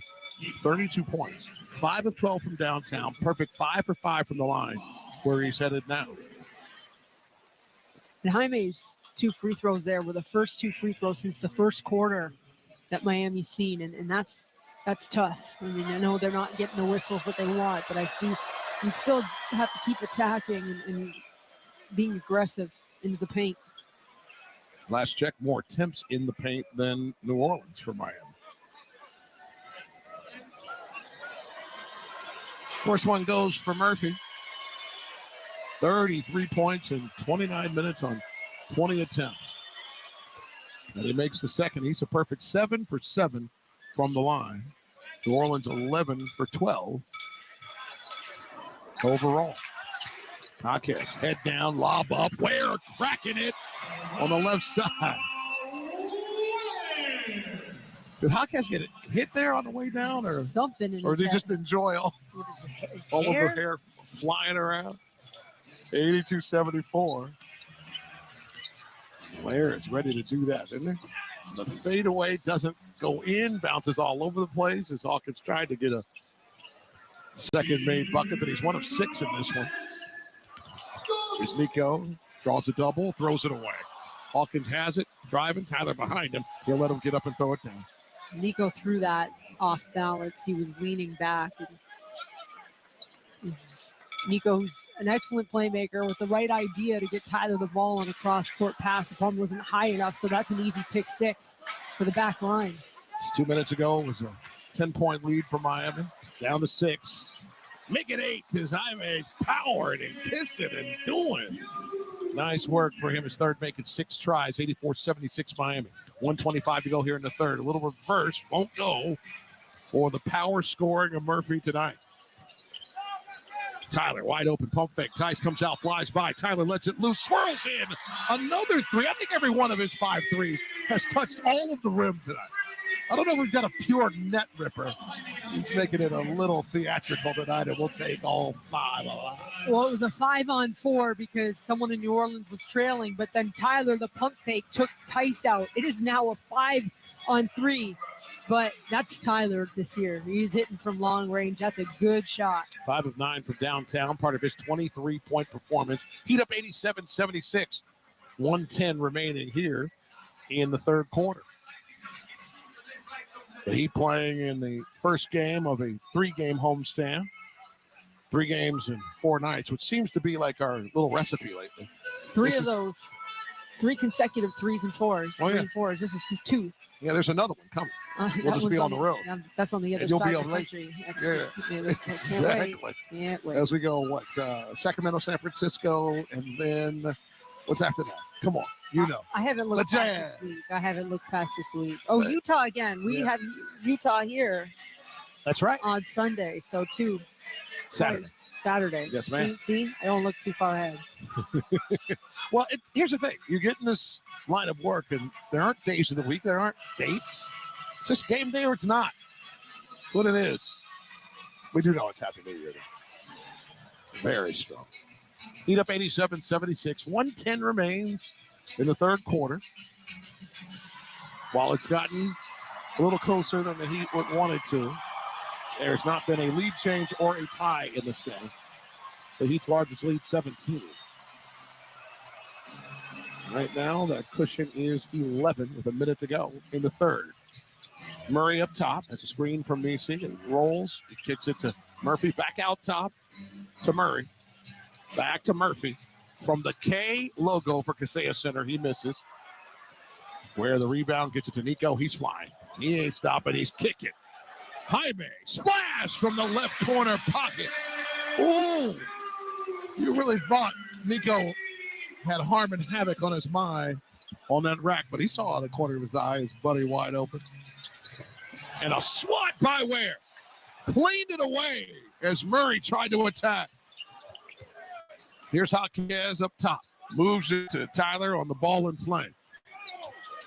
32 points. 5 of 12 from downtown. Perfect 5 for 5 from the line where he's headed now. And Jaime's 2 free throws there were the first 2 free throws since the first quarter that Miami's seen. And that's tough. I mean, I know they're not getting the whistles that they want, but you still have to keep attacking and being aggressive into the paint. Last check, more attempts in the paint than New Orleans for Miami. First one goes for Murphy. 33 points in 29 minutes on 20 attempts. And he makes the second. He's a perfect 7 for 7 from the line. New Orleans 11 for 12 overall. Jaquez, head down, lob up. Ware cracking it on the left side. Did Jaquez get it hit there on the way down, or something? Or did he just enjoy all of the hair flying around? 82-74. Ware is ready to do that, isn't he? The fadeaway doesn't go in, bounces all over the place as Hawkins tried to get a second made bucket, but he's 1 of 6 in this one. Here's Nico, draws a double, throws it away. Hawkins has it, driving, Tyler behind him. He'll let him get up and throw it down. Nico threw that off balance. He was leaning back. Nico, who's an excellent playmaker with the right idea to get Tyler the ball on a cross-court pass. The problem wasn't high enough, so that's an easy pick 6 for the back line. Just 2 minutes ago, it was a 10-point lead for Miami. Down to 6. Make it 8 because Jaime's powering and kissing and doing. Nice work for him. His third, making 6 tries. 84-76 Miami. 1:25 to go here in the third. A little reverse. Won't go for the power scoring of Murphy tonight. Tyler, wide open, pump fake. Tice comes out, flies by. Tyler lets it loose, swirls in. Another 3. I think every one of his 5 threes has touched all of the rim tonight. I don't know if he's got a pure net ripper. He's making it a little theatrical tonight, and we'll take all 5 of them. Well, it was a 5-on-4 because someone in New Orleans was trailing, but then Tyler, the pump fake, took Tice out. It is now a 5-on-3, but that's Tyler this year. He's hitting from long range. That's a good shot. 5 of 9 from downtown, part of his 23-point performance. Heat up 87-76. 1:10 remaining here in the third quarter. The Heat playing in the first game of a 3-game homestand. 3 games in 4 nights, which seems to be like our little recipe lately. 3 of those, 3 consecutive 3s and 4s. Oh, 3 yeah. and 4s. This is 2. Yeah, there's another one coming. We'll just be on the road. That's on the other And you'll side be of on the late. country. Yeah. Exactly. Can't wait. As we go, Sacramento, San Francisco, and then what's after that? Come on, you know. I haven't looked past this week. Oh, Utah again. We have Utah here. That's right. On Sunday. So 2. Saturday. Saturday. Yes, ma'am. See, I don't look too far ahead. Well, here's the thing. You get in this line of work, and there aren't days of the week. There aren't dates. It's just game day or it's not. That's what it is. We do know it's Happy New Year. Very strong. Heat up 87-76. 1:10 remains in the third quarter. While it's gotten a little closer than the Heat wanted to, there's not been a lead change or a tie in this game. The Heat's largest lead, 17. Right now, that cushion is 11 with a minute to go in the third. Murray up top. That's a screen from Misi. It rolls. He kicks it to Murphy. Back out top to Murray. Back to Murphy. From the K logo for Kaseya Center, he misses. Where the rebound gets it to Nico. He's flying. He ain't stopping. He's kicking. Jaime, splash from the left corner pocket. Ooh! You really thought Nico had Harmon Havoc on his mind on that rack, but he saw the corner of his eye, his buddy wide open. And a swat by Ware. Cleaned it away as Murray tried to attack. Here's Jaquez up top. Moves it to Tyler on the ball in flame.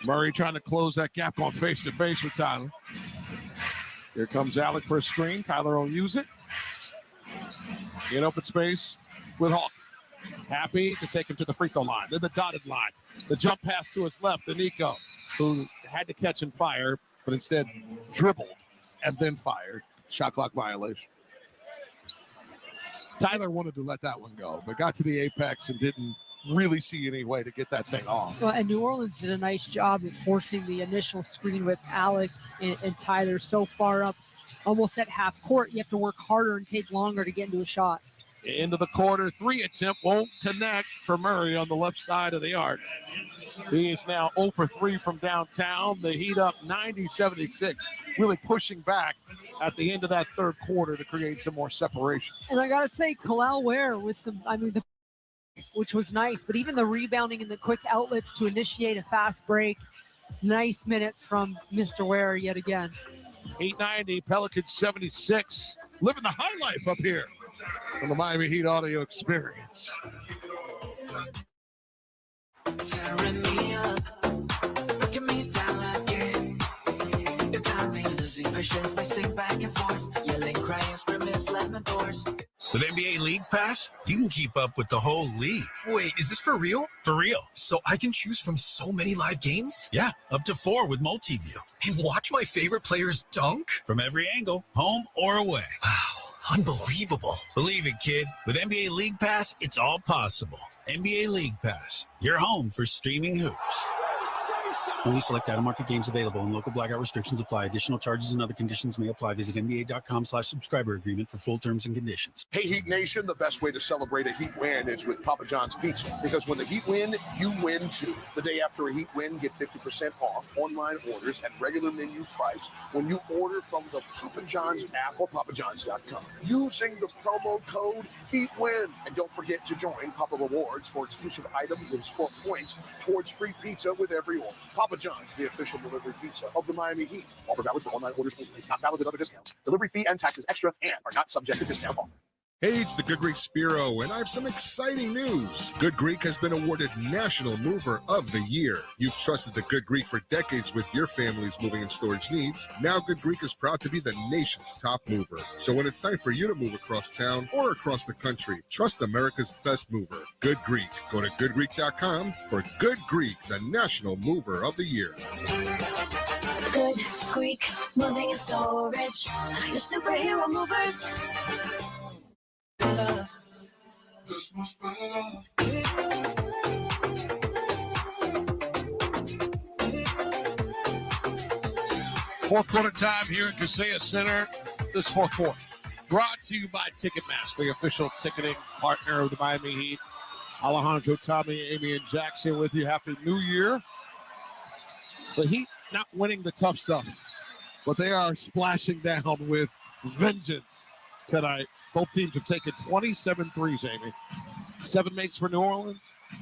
Murray trying to close that gap on face-to-face with Tyler. Here comes Alec for a screen. Tyler will use it. In open space with Hawk. Happy to take him to the free throw line. Then the dotted line. The jump pass to his left to Nico, who had to catch and fire, but instead dribbled and then fired. Shot clock violation. Tyler wanted to let that one go, but got to the apex and didn't really see any way to get that thing off. Well, and New Orleans did a nice job of forcing the initial screen with Alec and Tyler so far up, almost at half court. You have to work harder and take longer to get into a shot. Into the quarter, 3 attempt won't connect for Murray on the left side of the arc. He is now 0 for 3 from downtown. The Heat up 90-76, really pushing back at the end of that third quarter to create some more separation. And I got to say, Kalal Ware with which was nice, but even the rebounding and the quick outlets to initiate a fast break, nice minutes from Mr. Ware yet again. 890, Pelicans 76. Living the high life up here on the Miami Heat audio experience. Tearing me up, breaking me down again. You got me losing patience, pacing back and forth, yelling, crying, screaming, slamming doors. With NBA League Pass, you can keep up with the whole league. Wait, is this for real? For real. So I can choose from so many live games? Yeah, up to 4 with multi-view. And watch my favorite players dunk from every angle, home or away. Wow, unbelievable. Believe it, kid. With NBA League Pass, it's all possible. NBA League Pass, your home for streaming hoops. Only select out-of-market games available and local blackout restrictions apply. Additional charges and other conditions may apply. Visit NBA.com/subscriber agreement for full terms and conditions. Hey, Heat Nation, the best way to celebrate a Heat win is with Papa John's Pizza. Because when the Heat win, you win too. The day after a Heat win, get 50% off online orders at regular menu price when you order from the Papa John's app or papajohns.com. Using the promo code HEATWIN. And don't forget to join Papa Rewards for exclusive items and score points towards free pizza with every order. Papa John's, the official delivery pizza of the Miami Heat. Offer valid for online orders only. Not valid with other discounts. Delivery fee and taxes extra and are not subject to discount offer. Hey, it's the Good Greek Spiro, and I have some exciting news. Good Greek has been awarded National Mover of the Year. You've trusted the Good Greek for decades with your family's moving and storage needs. Now Good Greek is proud to be the nation's top mover. So when it's time for you to move across town or across the country, trust America's best mover, Good Greek. Go to goodgreek.com for Good Greek, the National Mover of the Year. Good Greek, moving and storage. Your superhero movers. This must be love. Fourth quarter time here at Kaseya Center. This fourth quarter brought to you by Ticketmaster, the official ticketing partner of the Miami Heat. Alejandro, Tommy, Amy, and Jackson with you. Happy New Year. The Heat not winning the tough stuff, but they are splashing down with vengeance tonight. Both teams have taken 27 threes, Amy. 7 makes for New Orleans,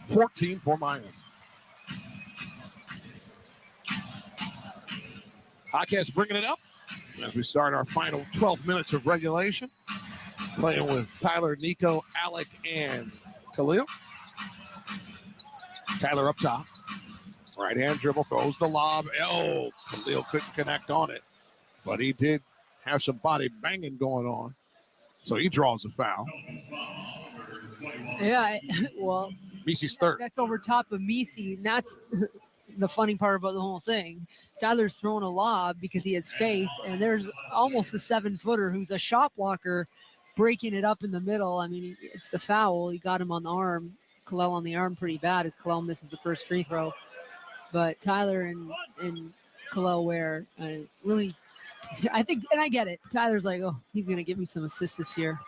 14 for Miami. Podcast bringing it up as we start our final 12 minutes of regulation. Playing with Tyler, Nico, Alec, and Khalil. Tyler up top. Right-hand dribble, throws the lob. Oh, Khalil couldn't connect on it, but he did have some body banging going on. So he draws a foul. Yeah, well, Misi's third. That's over top of Misi. That's the funny part about the whole thing. Tyler's throwing a lob because he has faith, and there's almost a 7-footer who's a shot blocker breaking it up in the middle. I mean, it's the foul. He got him on the arm. Kalel on the arm pretty bad as Kalel misses the first free throw. But Tyler and Kalel Ware really, I think, and I get it. Tyler's like, oh, he's going to give me some assists this year.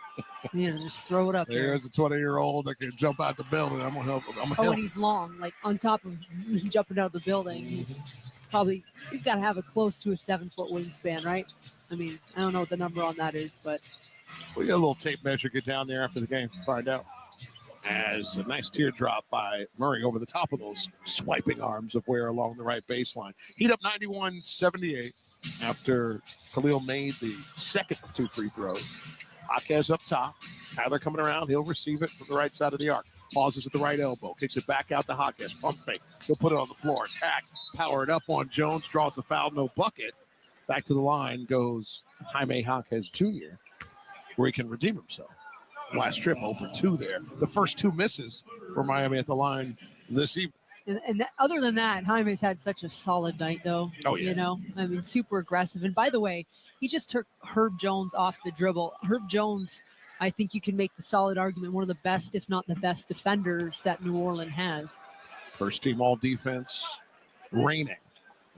Just throw it up there. There's a 20-year-old that can jump out the building. I'm going to help him. And he's long, like on top of jumping out of the building. He's got to have a close to a 7-foot wingspan, right? I mean, I don't know what the number on that is, but. We got a little tape measure. Get down there after the game, find out. As a nice teardrop by Murray over the top of those swiping arms of Ware along the right baseline. Heat up 91-78 after Khalil made the second of 2 free throws. Akez up top. Tyler coming around. He'll receive it from the right side of the arc. Pauses at the right elbow. Kicks it back out to Akez. Pump fake. He'll put it on the floor. Attack. Power it up on Jones. Draws the foul. No bucket. Back to the line goes Jaime Akez Jr., where he can redeem himself. Last trip 0 for 2 there. The first 2 misses for Miami at the line this evening. And other than that, Jaime's had such a solid night, though. Oh, yeah. You know, I mean, super aggressive. And by the way, he just took Herb Jones off the dribble. Herb Jones, I think you can make the solid argument, one of the best, if not the best defenders that New Orleans has. First team all defense, reigning,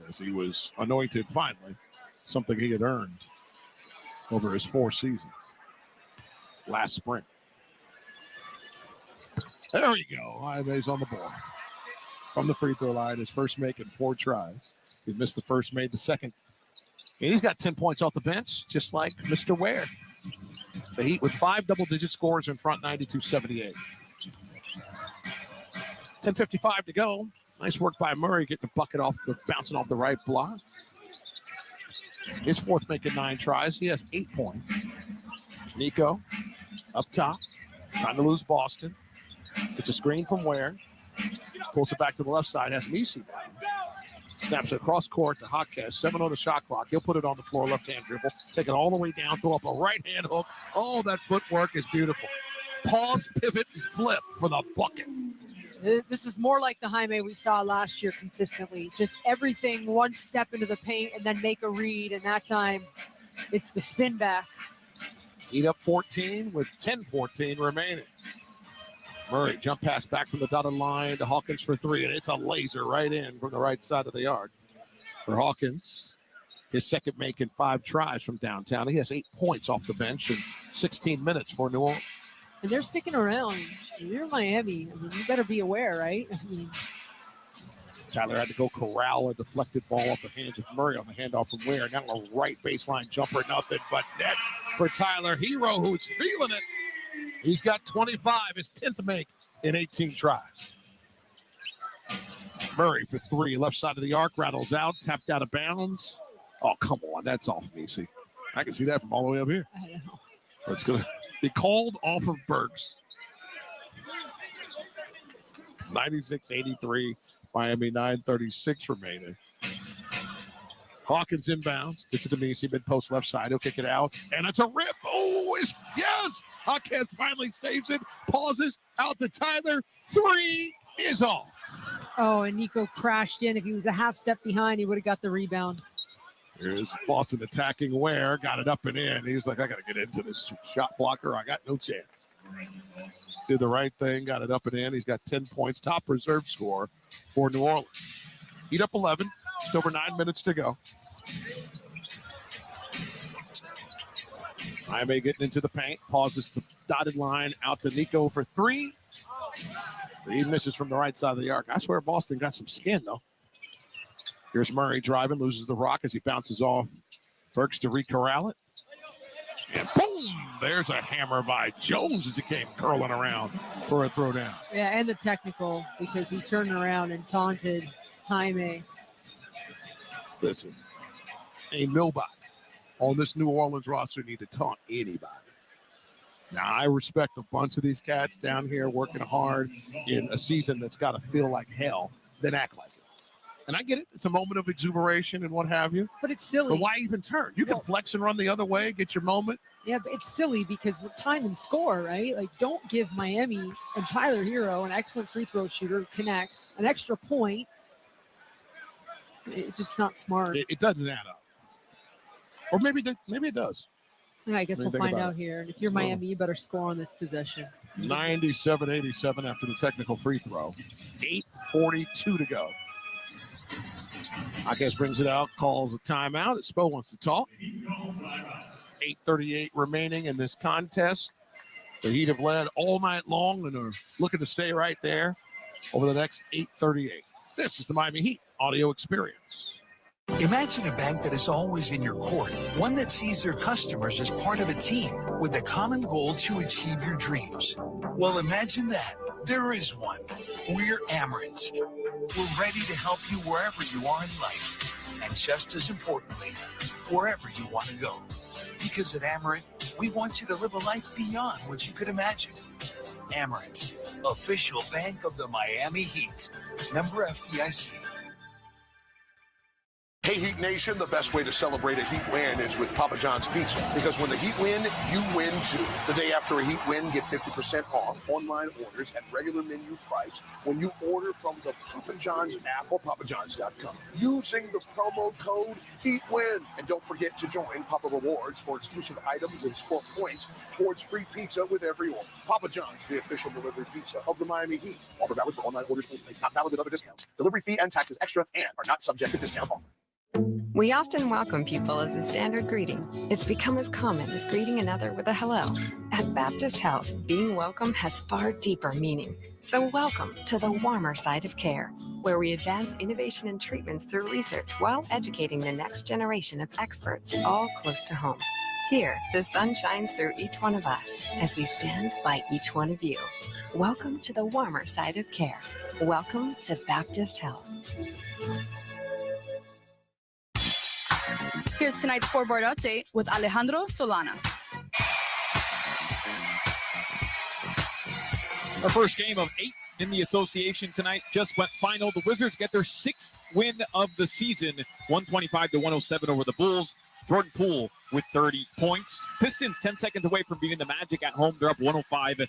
as he was anointed finally, something he had earned over his 4 seasons last spring. There we go. Jaime's on the board. From the free throw line, his first make in 4 tries. He missed the first, made the second. And he's got 10 points off the bench, just like Mr. Ware. The Heat with 5 double-digit scores in front, 92-78. 10:55 to go. Nice work by Murray, getting the bucket bouncing off the right block. His 4th making 9 tries. He has 8 points. Nico up top, trying to lose Boston. Gets a screen from Ware. Pulls it back to the left side. Has Misi. Snaps it across court to Jaquez. 7 on the shot clock. He'll put it on the floor, left-hand dribble. Take it all the way down, throw up a right-hand hook. Oh, that footwork is beautiful. Pause, pivot, and flip for the bucket. This is more like the Jaime we saw last year consistently. Just everything, one step into the paint and then make a read. And that time, it's the spin back. Heat up 14 with 10:14 remaining. Murray jump pass back from the dotted line to Hawkins for 3, and it's a laser right in from the right side of the yard for Hawkins. His second make in 5 tries from downtown. He has 8 points off the bench in 16 minutes for New Orleans. And they're sticking around. You're Miami. I mean, you better be aware, right? I mean, Tyler had to go corral a deflected ball off the hands of Murray on the handoff from Ware. Now a right baseline jumper, nothing but net for Tyler Hero, who's feeling it. He's got 25, his 10th make in 18 tries. Murray for 3, left side of the arc, rattles out, tapped out of bounds. Oh, come on, that's off Nisi. I can see that from all the way up here. I don't know. That's going to be called off of Burks. 96-83, Miami 9:36 remaining. Hawkins inbounds. Gets it to Misi, mid-post left side. He'll kick it out, and it's a rip. Oh, yes! Hawkins finally saves it. Pauses, out to Tyler. 3 is off. Oh, and Nico crashed in. If he was a half step behind, he would have got the rebound. Here's Boston attacking Ware. Got it up and in. He was like, I got to get into this shot blocker. I got no chance. Did the right thing. Got it up and in. He's got 10 points. Top reserve score for New Orleans. Heat up 11. Just over 9 minutes to go. Jaime getting into the paint. Pauses the dotted line. Out to Nico for 3. He misses from the right side of the arc. I swear Boston got some skin, though. Here's Murray driving, loses the rock as he bounces off Burks to re-corral it. And boom! There's a hammer by Jones as he came curling around for a throwdown. Yeah, and the technical, because he turned around and taunted Jaime. Listen, ain't nobody on this New Orleans roster need to taunt anybody. Now, I respect a bunch of these cats down here working hard in a season that's got to feel like hell, then act like it. And I get it. It's a moment of exuberation and what have you. But it's silly. But why even turn? You can flex and run the other way, get your moment. Yeah, but it's silly because with time and score, right? Like, don't give Miami and Tyler Hero, an excellent free throw shooter, connects an extra point. It's just not smart. It doesn't add up. Or maybe it does. Yeah, I guess we'll find out here. And if you're Miami, you better score on this possession. 97-87 after the technical free throw. 8:42 to go. Jaquez brings it out, calls a timeout. Spo wants to talk. 8:38 remaining in this contest. The Heat have led all night long and are looking to stay right there over the next 8:38. This is the Miami Heat audio experience. Imagine a bank that is always in your court, one that sees their customers as part of a team with a common goal to achieve your dreams. Well, imagine that. There is one. We're Amerant. We're ready to help you wherever you are in life. And just as importantly, wherever you want to go. Because at Amerant, we want you to live a life beyond what you could imagine. Amerant, official bank of the Miami Heat. Member FDIC. Hey, Heat Nation, the best way to celebrate a Heat win is with Papa John's Pizza. Because when the Heat win, you win too. The day after a Heat win, get 50% off online orders at regular menu price when you order from the Papa John's app or papajohns.com using the promo code HEATWIN. And don't forget to join Papa Rewards for exclusive items and score points towards free pizza with every order. Papa John's, the official delivery pizza of the Miami Heat. Offer valid for online orders only. Not valid with other discounts. Delivery fee and taxes extra and are not subject to discount offer. We often welcome people as a standard greeting. It's become as common as greeting another with a hello. At Baptist Health, being welcome has far deeper meaning. So welcome to the warmer side of care, where we advance innovation and treatments through research while educating the next generation of experts, all close to home. Here, the sun shines through each one of us as we stand by each one of you. Welcome to the warmer side of care. Welcome to Baptist Health. Here's tonight's scoreboard update with Alejandro Solana. Our first game of 8 in the association tonight just went final. The Wizards get their 6th win of the season, 125-107 over the Bulls. Jordan Poole with 30 points. Pistons 10 seconds away from beating the Magic at home. They're up 105-96.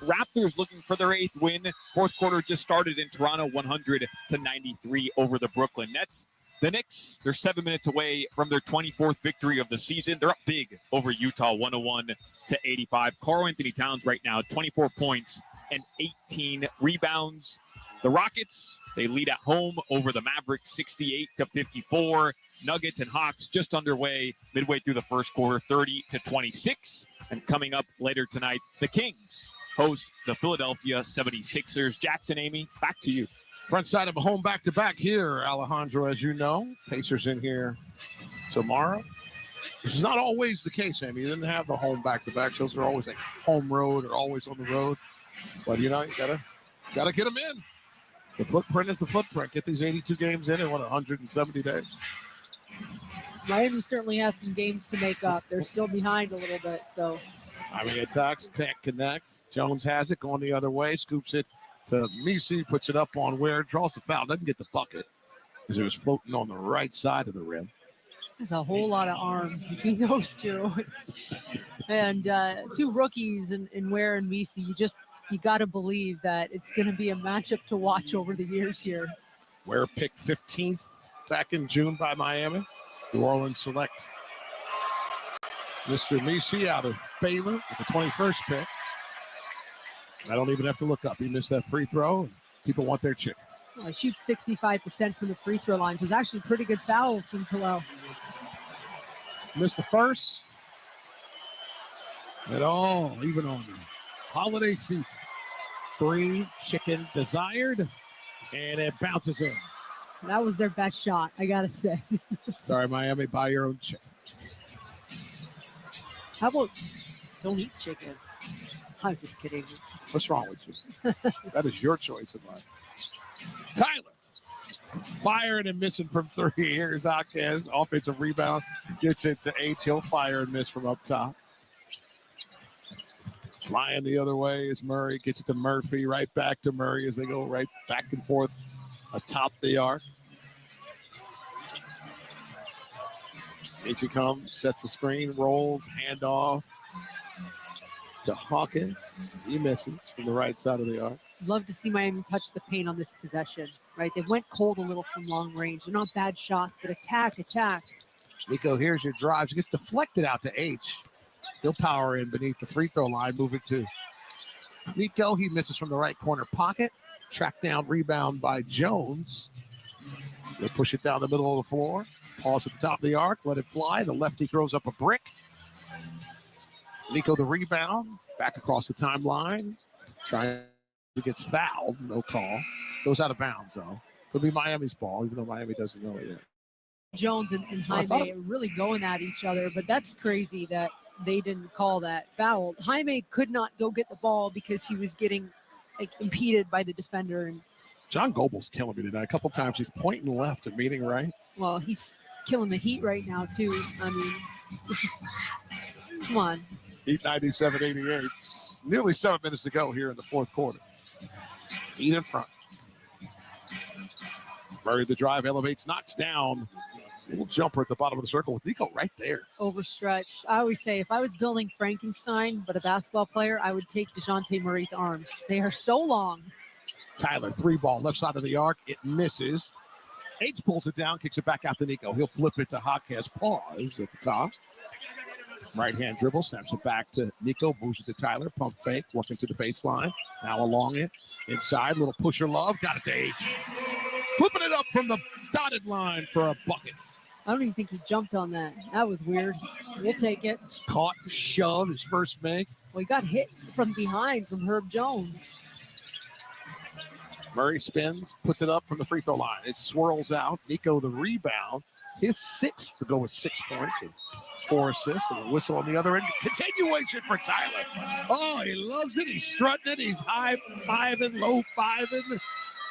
Raptors looking for their 8th win. Fourth quarter just started in Toronto, 100-93 over the Brooklyn Nets. The Knicks, they're 7 minutes away from their 24th victory of the season. They're up big over Utah, 101-85. Karl Anthony Towns right now, 24 points and 18 rebounds. The Rockets, they lead at home over the Mavericks, 68-54. Nuggets and Hawks just underway midway through the first quarter, 30-26. And coming up later tonight, the Kings host the Philadelphia 76ers. Jackson, Amy, back to you. Front side of a home back-to-back here, Alejandro, as you know. Pacers in here tomorrow. This is not always the case, Amy. You didn't have the home back-to-back. Those are always like home road or always on the road. But, you know, you gotta get them in. The footprint is the footprint. Get these 82 games in 170 days. Miami certainly has some games to make up. They're still behind a little bit, so. I mean, attacks, connects. Jones has it, going the other way, scoops it to Misi, puts it up on Ware, draws the foul, doesn't get the bucket because it was floating on the right side of the rim. There's a whole lot of arms between those two. And two rookies in Ware and Misi. You got to believe that it's going to be a matchup to watch over the years here. Ware picked 15th back in June by Miami. New Orleans select Mr. Misi out of Baylor with the 21st pick. I don't even have to look up. He missed that free throw. And people want their chicken. Well, he shoots 65% from the free throw line. So it's actually a pretty good foul from Kalel. Missed the first. At all, even on the holiday season. Free chicken desired. And it bounces in. That was their best shot, I got to say. Sorry, Miami, buy your own chicken. How about don't eat chicken? I'm just kidding. What's wrong with you? That is your choice in life. Tyler, firing and missing from 3. Here's Akez, offensive rebound, gets it to H. He'll fire and miss from up top. Flying the other way is Murray, gets it to Murphy, right back to Murray as they go right back and forth atop the arc. As he comes, sets the screen, rolls, handoff to Hawkins. He misses from the right side of the arc. Love to see Miami touch the paint on this possession, right? They went cold a little from long range. They're not bad shots, but attack. Nico, here's your drives. It gets deflected out to H. He'll power in beneath the free throw line, move it to Nico. He misses from the right corner pocket. Tracked down, rebound by Jones. They push it down the middle of the floor. Pause at the top of the arc, let it fly. The lefty throws up a brick. Nico the rebound, back across the timeline. Trying to gets fouled, no call. Goes out of bounds, though. Could be Miami's ball, even though Miami doesn't know it yet. Jones and Jaime really going at each other, but that's crazy that they didn't call that foul. Jaime could not go get the ball because he was getting impeded by the defender. And John Goble's killing me tonight. A couple times he's pointing left and meeting right. Well, he's killing the Heat right now, too. I mean, this is, come on. Heat 97-88. Nearly 7 minutes to go here in the fourth quarter. Heat in front. Murray the drive, elevates, knocks down. Little jumper at the bottom of the circle with Nico right there. Overstretched. I always say if I was building Frankenstein, but a basketball player, I would take DeJounte Murray's arms. They are so long. Tyler, 3-ball, left side of the arc. It misses. H pulls it down, kicks it back out to Nico. He'll flip it to Jaquez. Pause at the top. Right-hand dribble, snaps it back to Nico, moves it to Tyler, pump fake, working to the baseline. Now along it, inside, little pusher love, got it to H. Flipping it up from the dotted line for a bucket. I don't even think he jumped on that. That was weird. We'll take it. It's caught, shove, his first make. Well, he got hit from behind from Herb Jones. Murray spins, puts it up from the free throw line. It swirls out. Nico the rebound. His sixth to go with 6 points and 4 assists, and a whistle on the other end. Continuation for Tyler. Oh, he loves it. He's strutting it. He's high-fiving, low-fiving.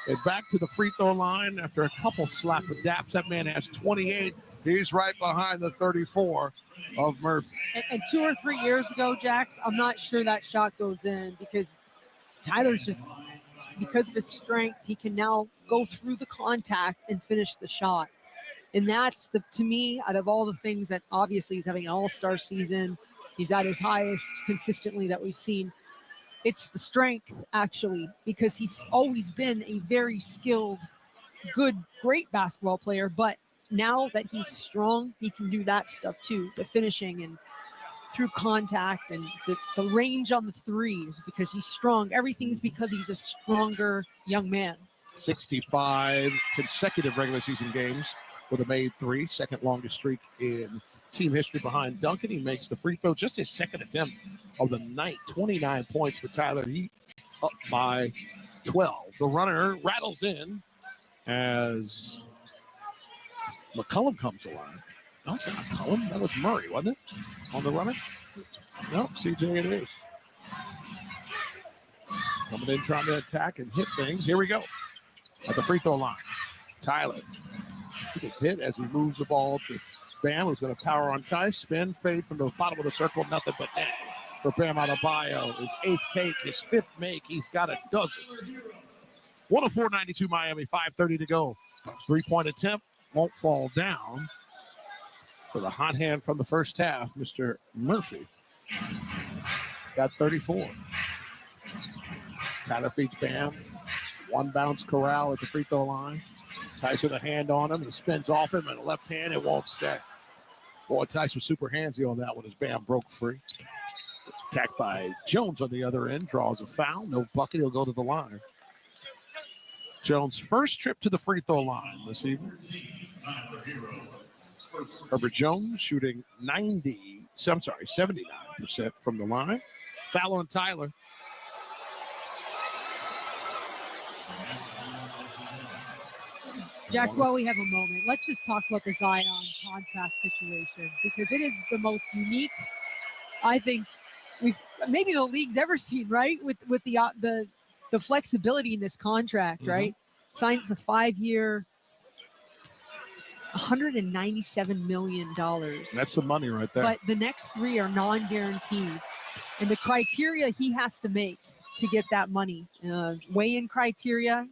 And back to the free throw line after a couple slap of daps. That man has 28. He's right behind the 34 of Murphy. And 2 or 3 years ago, Jax, I'm not sure that shot goes in because Tyler's just, because of his strength, he can now go through the contact and finish the shot. And that's, to me, out of all the things that obviously he's having an all-star season, he's at his highest consistently that we've seen. It's the strength, actually, because he's always been a very skilled, good, great basketball player. But now that he's strong, he can do that stuff too, the finishing and through contact and the range on the threes because he's strong. Everything's because he's a stronger young man. 65 consecutive regular season games with a made three, second longest streak in team history behind Duncan. He makes the free throw, just his second attempt of the night. 29 points for Tyler. He up by 12. The runner rattles in as McCullum comes alive. No, it's not McCullum. That was Murray, wasn't it? On the runner? No, CJ it is. Coming in trying to attack and hit things. Here we go. At the free throw line. Tyler. He gets hit as he moves the ball to Bam, who's going to power on Tice. Spin, fade from the bottom of the circle. Nothing but net for Bam Adebayo. His 8th take, his 5th make. He's got a dozen. 104-92 Miami, 5:30 to go. 3-point attempt won't fall down for the hot hand from the first half, Mr. Murphy. Got 34. Tyler feeds Bam. One bounce corral at the free throw line. Tice with a hand on him. He spins off him and a left hand. It won't stay. Boy, Tice was super handsy on that one as Bam broke free. Attacked by Jones on the other end. Draws a foul. No bucket. He'll go to the line. Jones' first trip to the free throw line this evening. Herbert Jones shooting 79% from the line. Foul on Tyler. Jax, while we have a moment, let's just talk about the Zion contract situation because it is the most unique, I think, maybe the league's ever seen, right? With the flexibility in this contract, right? Signs a 5-year, $197 million. That's some money right there. But the next 3 are non-guaranteed, and the criteria he has to make to get that money, weigh-in criteria.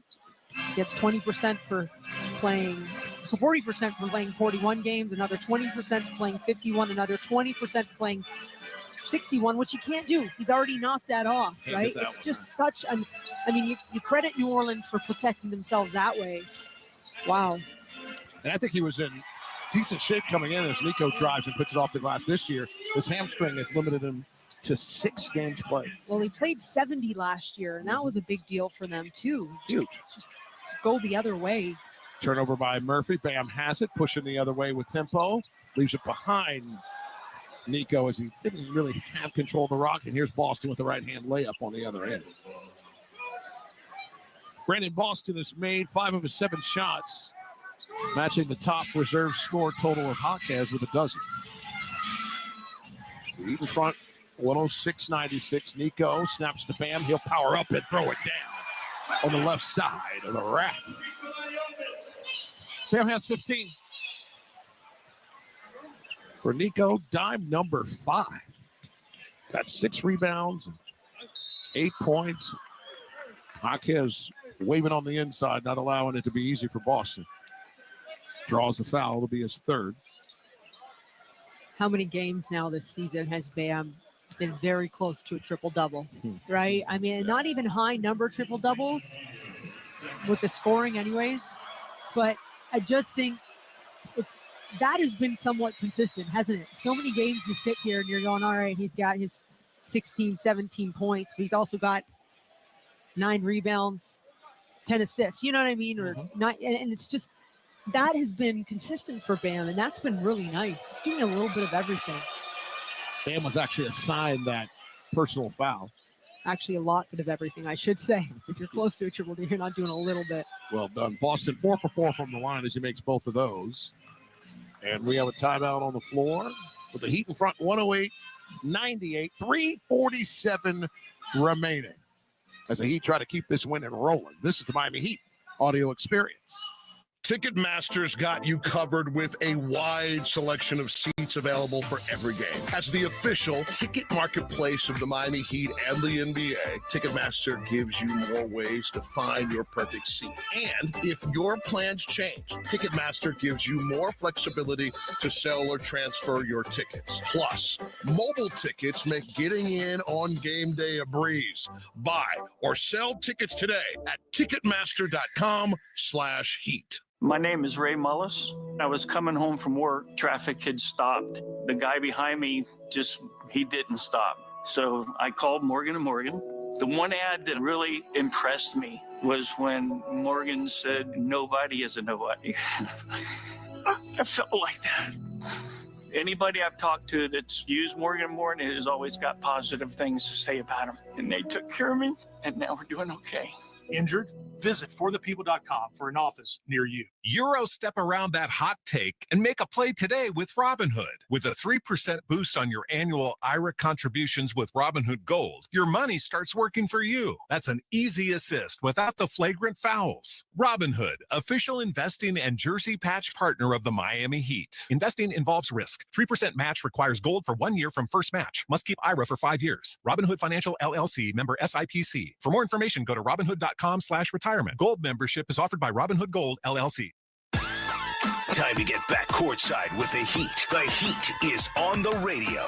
Gets 20% for playing, so 40% for playing 41 games, another 20% for playing 51, another 20% for playing 61, which you can't do. He's already knocked that off, right? It's just such an, I mean, you credit New Orleans for protecting themselves that way. Wow. And I think he was in decent shape coming in as Nico drives and puts it off the glass this year. His hamstring has limited him to 6 games played. Well, he played 70 last year, and that was a big deal for them, too. Huge. Just go the other way. Turnover by Murphy. Bam has it, pushing the other way with tempo. Leaves it behind Nico as he didn't really have control of the rock. And here's Boston with the right-hand layup on the other end. Brandon Boston has made 5 of his 7 shots, matching the top reserve score total of Jaquez with a dozen. Lead in front, 106-96. Nico snaps to Bam. He'll power up and throw it down on the left side of the rack. Bam has 15. For Nico, dime number 5. Got 6 rebounds, 8 points. Jaquez waving on the inside, not allowing it to be easy for Boston. Draws the foul. It'll be his third. How many games now this season has Bam been very close to a triple-double, right? I mean, not even high number triple-doubles with the scoring anyways, but I just think that has been somewhat consistent, hasn't it? So many games you sit here and you're going, all right, he's got his 16, 17 points, but he's also got 9 rebounds, 10 assists, you know what I mean? Or not, and it's just, that has been consistent for Bam, and that's been really nice. He's doing a little bit of everything. Bam was actually assigned that personal foul. Actually, a lot of everything, I should say. If you're close to a triple, you're not doing a little bit. Well done. Boston 4 for 4 from the line as he makes both of those. And we have a timeout on the floor with the Heat in front, 108-98, 3:47 remaining. As the Heat try to keep this win and rolling. This is the Miami Heat audio experience. Ticketmaster's got you covered with a wide selection of seats available for every game. As the official ticket marketplace of the Miami Heat and the NBA, Ticketmaster gives you more ways to find your perfect seat. And if your plans change, Ticketmaster gives you more flexibility to sell or transfer your tickets. Plus, mobile tickets make getting in on game day a breeze. Buy or sell tickets today at Ticketmaster.com/heat. My name is Ray Mullis. I was coming home from work. Traffic had stopped. The guy behind me he didn't stop. So I called Morgan & Morgan. The one ad that really impressed me was when Morgan said, "Nobody is a nobody." I felt like that. Anybody I've talked to that's used Morgan & Morgan has always got positive things to say about them. And they took care of me, and now we're doing okay. Injured? Visit forthepeople.com for an office near you. Euros step around that hot take and make a play today with Robinhood. With a 3% boost on your annual IRA contributions with Robinhood Gold, your money starts working for you. That's an easy assist without the flagrant fouls. Robinhood, official investing and jersey patch partner of the Miami Heat. Investing involves risk. 3% match requires gold for 1 year from first match. Must keep IRA for 5 years. Robinhood Financial LLC, member SIPC. For more information, go to robinhood.com/retirement. Gold membership is offered by Robinhood Gold, LLC. Time to get back courtside with the Heat. The Heat is on the radio.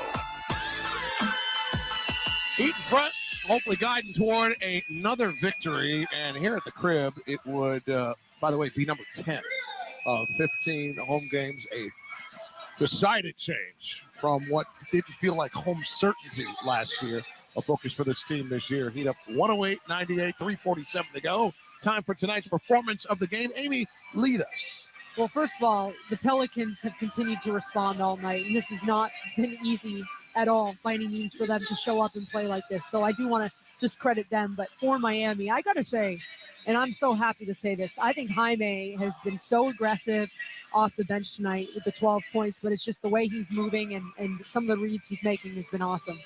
Heat in front, hopefully guiding toward another victory. And here at the crib, it would, by the way, be number 10 of 15 home games. A decided change from what didn't feel like home certainty last year. A focus for this team this year. Heat up 108-98, 3:47 to go. Time for tonight's performance of the game. Amy, lead us. Well, first of all, the Pelicans have continued to respond all night, and this has not been easy at all by any means for them to show up and play like this. So I do want to just credit them. But for Miami, I got to say, and I'm so happy to say this, I think Jaime has been so aggressive off the bench tonight with the 12 points, but it's just the way he's moving and some of the reads he's making has been awesome.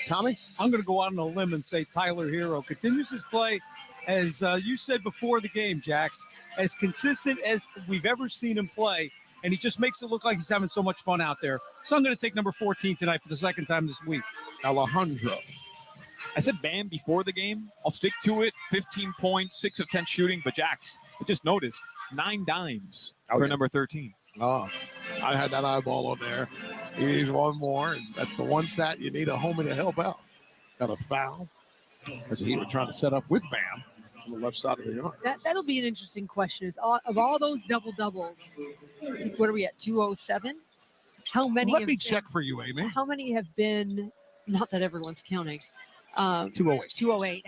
Tommy? I'm going to go out on a limb and say Tyler Hero continues his play, as you said before the game, Jax, as consistent as we've ever seen him play, and he just makes it look like he's having so much fun out there. So I'm going to take number 14 tonight for the second time this week. Alejandro. I said Bam before the game. I'll stick to it. 15 points, 6 of 10 shooting. But Jax, I just noticed 9 dimes for number 13. Oh, I had that eyeball on there. He needs one more, and that's the one stat you need a homie to help out. Got a foul as he was trying to set up with Bam on the left side of the yard. That'll be an interesting question. Of all those double-doubles, what are we at, 207? How many? Let me check for you, Amy. How many have been, not that everyone's counting, 208. 208.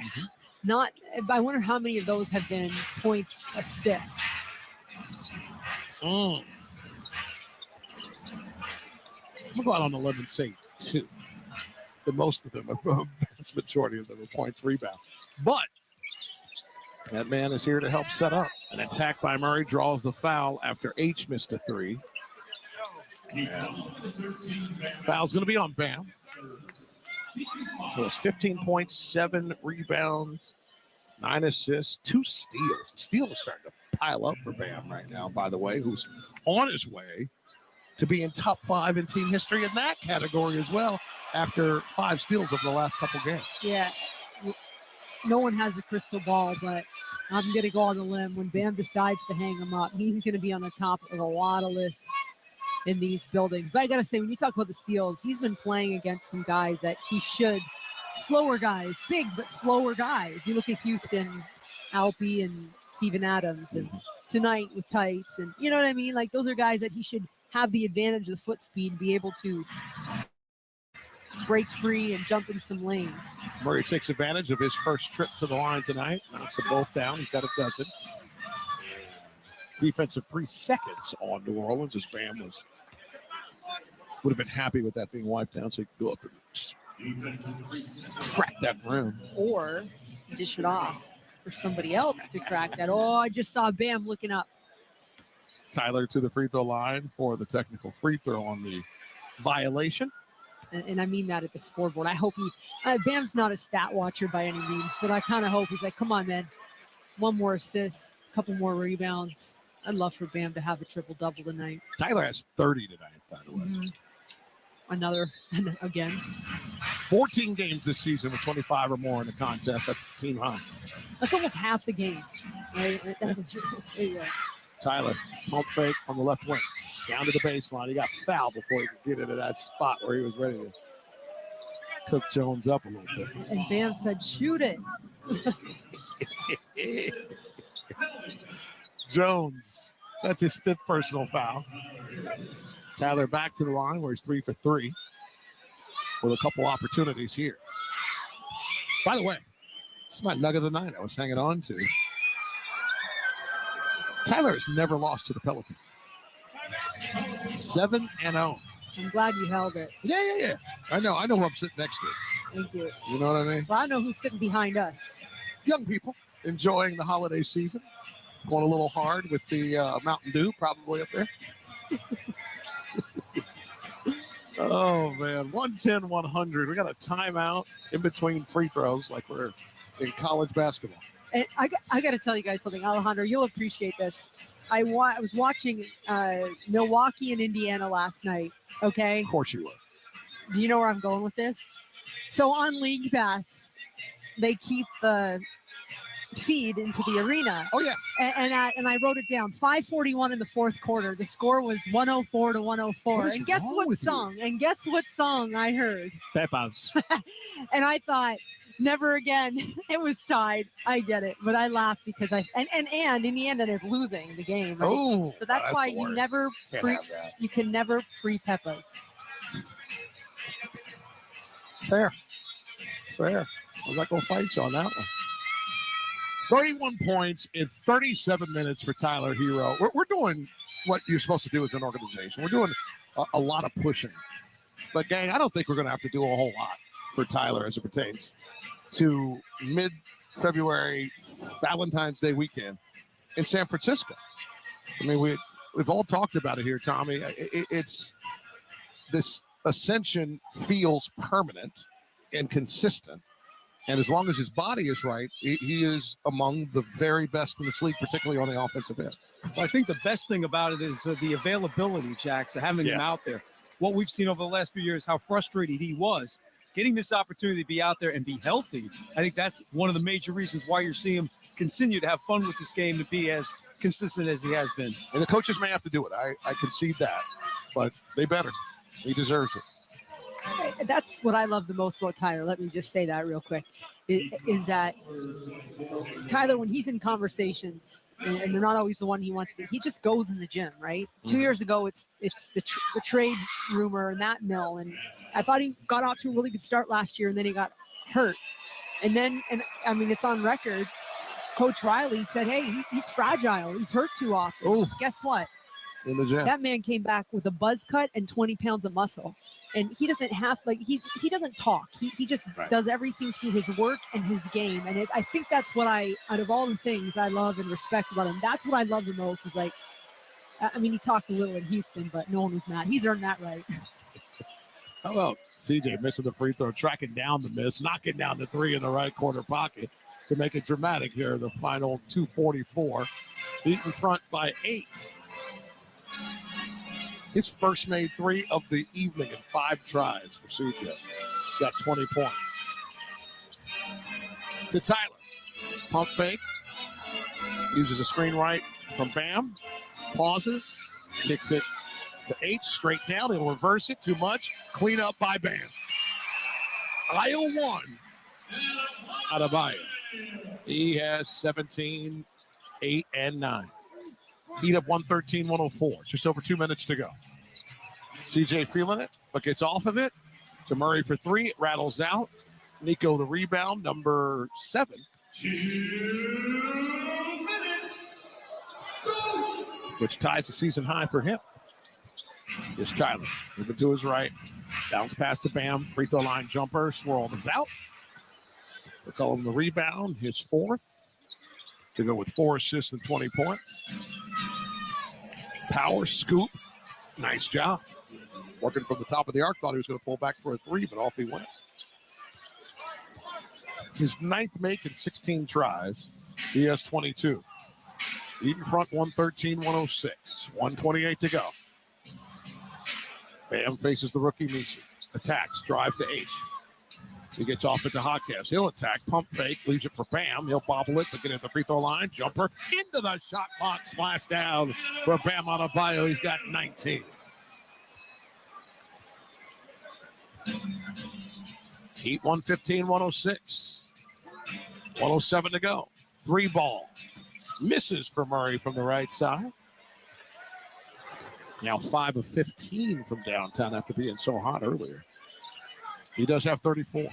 Not, I wonder how many of those have been points, assists. I'm going to go out on the limb and say 2. The most of them, the vast majority of them are points, rebound. But that man is here to help set up. An attack by Murray draws the foul after H missed a 3. Foul's going to be on Bam. So it's 15 points, 7 rebounds, 9 assists, 2 steals. Steals are starting to pile up for Bam right now, by the way, who's on his way to being top 5 in team history in that category as well after 5 steals over the last couple games. Yeah. No one has a crystal ball, but I'm going to go on the limb. When Bam decides to hang him up, he's going to be on the top of a lot of lists in these buildings. But I got to say, when you talk about the steals, he's been playing against some guys that he should, slower guys, big but slower guys. You look at Houston, Alpy and Steven Adams, and tonight with Tights, and you know what I mean? Like, those are guys that he should have the advantage of the foot speed and be able to break free and jump in some lanes. Murray takes advantage of his first trip to the line tonight. Knocks them both down. He's got a dozen. Defensive 3 seconds on New Orleans as Bam would have been happy with that being wiped down, so he could go up and just crack that rim. Or dish it off for somebody else to crack that. Oh, I just saw Bam looking up. Tyler to the free throw line for the technical free throw on the violation. And I mean that at the scoreboard. I hope Bam's not a stat watcher by any means, but I kind of hope he's like, come on, man. One more assist, a couple more rebounds. I'd love for Bam to have a triple-double tonight. Tyler has 30 tonight, by the way. Another, again. 14 games this season with 25 or more in the contest. That's the team high. That's almost half the games, right? Tyler, pump fake from the left wing. Down to the baseline. He got fouled before he could get into that spot where he was ready to cook Jones up a little bit. And Bam said, shoot it. Jones, that's his 5th personal foul. Tyler back to the line where he's 3 for 3 with a couple opportunities here. By the way, this is my nugget of the night I was hanging on to. Tyler has never lost to the Pelicans. 7-0. I'm glad you held it. Yeah. I know who I'm sitting next to. Thank you. You know what I mean? Well, I know who's sitting behind us. Young people enjoying the holiday season. Going a little hard with the Mountain Dew probably up there. Oh, man. 110-100. We got a timeout in between free throws like we're in college basketball. And I got to tell you guys something, Alejandro. You'll appreciate this. I was watching Milwaukee and Indiana last night, okay? Of course you were. Do you know where I'm going with this? So on League Pass, they keep the feed into the arena. Oh, yeah. And I wrote it down. 5:41 in the 4th quarter. The score was 104-104. And guess what song? You? And guess what song I heard? Pepas. And I thought, never again. It was tied. I get it. But I laughed because and in the end ended up losing the game. Right? Oh, so that's why you never you can never pre-Pepas. Fair. I'm not going to fight you on that one. 31 points in 37 minutes for Tyler Hero. We're doing what you're supposed to do as an organization. We're doing a lot of pushing. But, gang, I don't think we're going to have to do a whole lot for Tyler as it pertains to mid-February Valentine's Day weekend in San Francisco. I mean, we've all talked about it here, Tommy. It's this ascension feels permanent and consistent. And as long as his body is right, he is among the very best in this league, particularly on the offensive end. Well, I think the best thing about it is the availability, Jack, so having him out there. What we've seen over the last few years, how frustrated he was. Getting this opportunity to be out there and be healthy, I think that's one of the major reasons why you're seeing him continue to have fun with this game, to be as consistent as he has been. And the coaches may have to do it. I concede that. But they better. He deserves it. That's what I love the most about Tyler. Let me just say that real quick. Is that Tyler, when he's in conversations, and they're not always the one he wants to be, he just goes in the gym, right? 2 years ago, it's the trade rumor and that mill. And I thought he got off to a really good start last year, and then he got hurt. And I mean, it's on record. Coach Riley said, hey, he's fragile. He's hurt too often. Ooh. Guess what? In the gym. That man came back with a buzz cut and 20 pounds of muscle. And he doesn't have, he doesn't talk. He just does everything through his work and his game. And I think that's what out of all the things I love and respect about him, that's what I love the most is I mean, he talked a little in Houston, but no one was mad. He's earned that right. How about CJ missing the free throw, tracking down the miss, knocking down the 3 in the right corner pocket to make it dramatic here, the final 2:44. Beat in front by 8. His first made 3 of the evening in 5 tries for CJ. He's got 20 points. To Tyler. Pump fake. Uses a screen right from Bam. Pauses. Kicks it to H. Straight down. He'll reverse it. Too much. Clean up by Bam. Ayo 1. Adebayo. He has 17, 8, and 9. Heat up 113-104. Just over 2 minutes to go. CJ feeling it, but gets off of it. To Murray for 3. It rattles out. Nico the rebound, number 7. 2 minutes. Which ties the season high for him. Here's Tyler. Moving to his right. Bounce pass to Bam. Free throw line jumper. Swirl is out. We'll call him the rebound. His 4th. To go with 4 assists and 20 points. Power scoop. Nice job. Working from the top of the arc. Thought he was going to pull back for a 3, but off he went. His 9th make in 16 tries. He has 22. Eden front 113-106. 1:28 to go. Bam faces the rookie Misi. Attacks. Drive to H. He gets off it to Hawkins. He'll attack. Pump fake. Leaves it for Bam. He'll bobble it, but get at the free throw line. Jumper into the shot clock. Splash down for Bam Adebayo. He's got 19. Heat 115-106. 107 to go. 3 ball. Misses for Murray from the right side. Now 5 of 15 from downtown after being so hot earlier. He does have 34.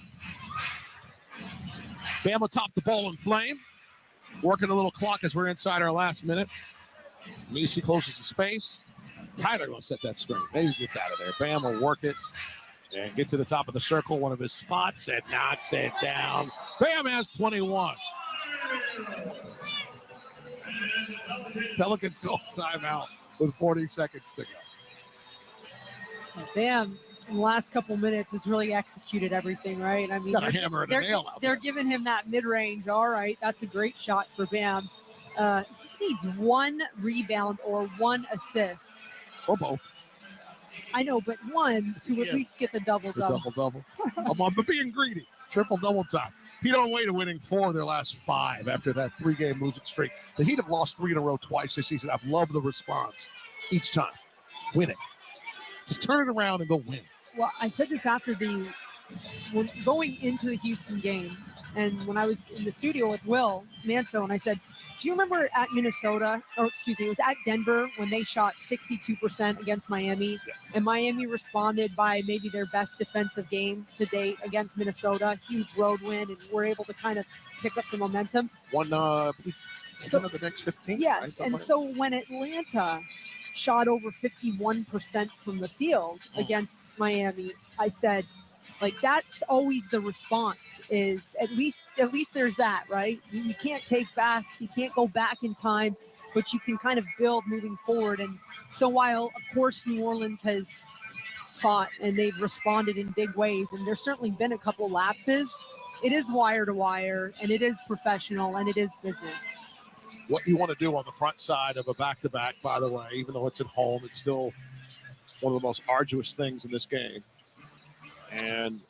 Bama topped the ball in flame. Working a little clock as we're inside our last minute. Misi closes the space. Tyler going to set that screen. Maybe he gets out of there. Bam will work it and get to the top of the circle, one of his spots, and knocks it down. Bam has 21. Pelicans go timeout with 40 seconds to go. Bam, in the last couple minutes, has really executed everything, right? I mean, got a hammer and a nail out they're there. giving him that mid-range. All right, that's a great shot for Bam. He needs 1 rebound or 1 assist. Or both. I know, but 1 to at least get the double-double. Double-double. I'm on being greedy. Triple-double time. Heat on way to winning 4 of their last 5 after that 3-game losing streak. The Heat have lost 3 in a row twice this season. I've loved the response each time. Win it. Just turn it around and go win. Well, I said this after when going into the Houston game, and when I was in the studio with Will Manso, and I said, do you remember at Minnesota, or excuse me, it was at Denver when they shot 62% against Miami, and Miami responded by maybe their best defensive game to date against Minnesota, huge road win, and we're able to kind of pick up some momentum. One of the next 15. Yes, right? and so when Atlanta shot over 51% from the field against Miami, I said, like, that's always the response, is at least there's that, right? You can't take back, you can't go back in time, but you can kind of build moving forward. And so while, of course, New Orleans has fought and they've responded in big ways, and there's certainly been a couple lapses, it is wire to wire, and it is professional, and it is business. What you want to do on the front side of a back-to-back, by the way, even though it's at home, it's still one of the most arduous things in this game. And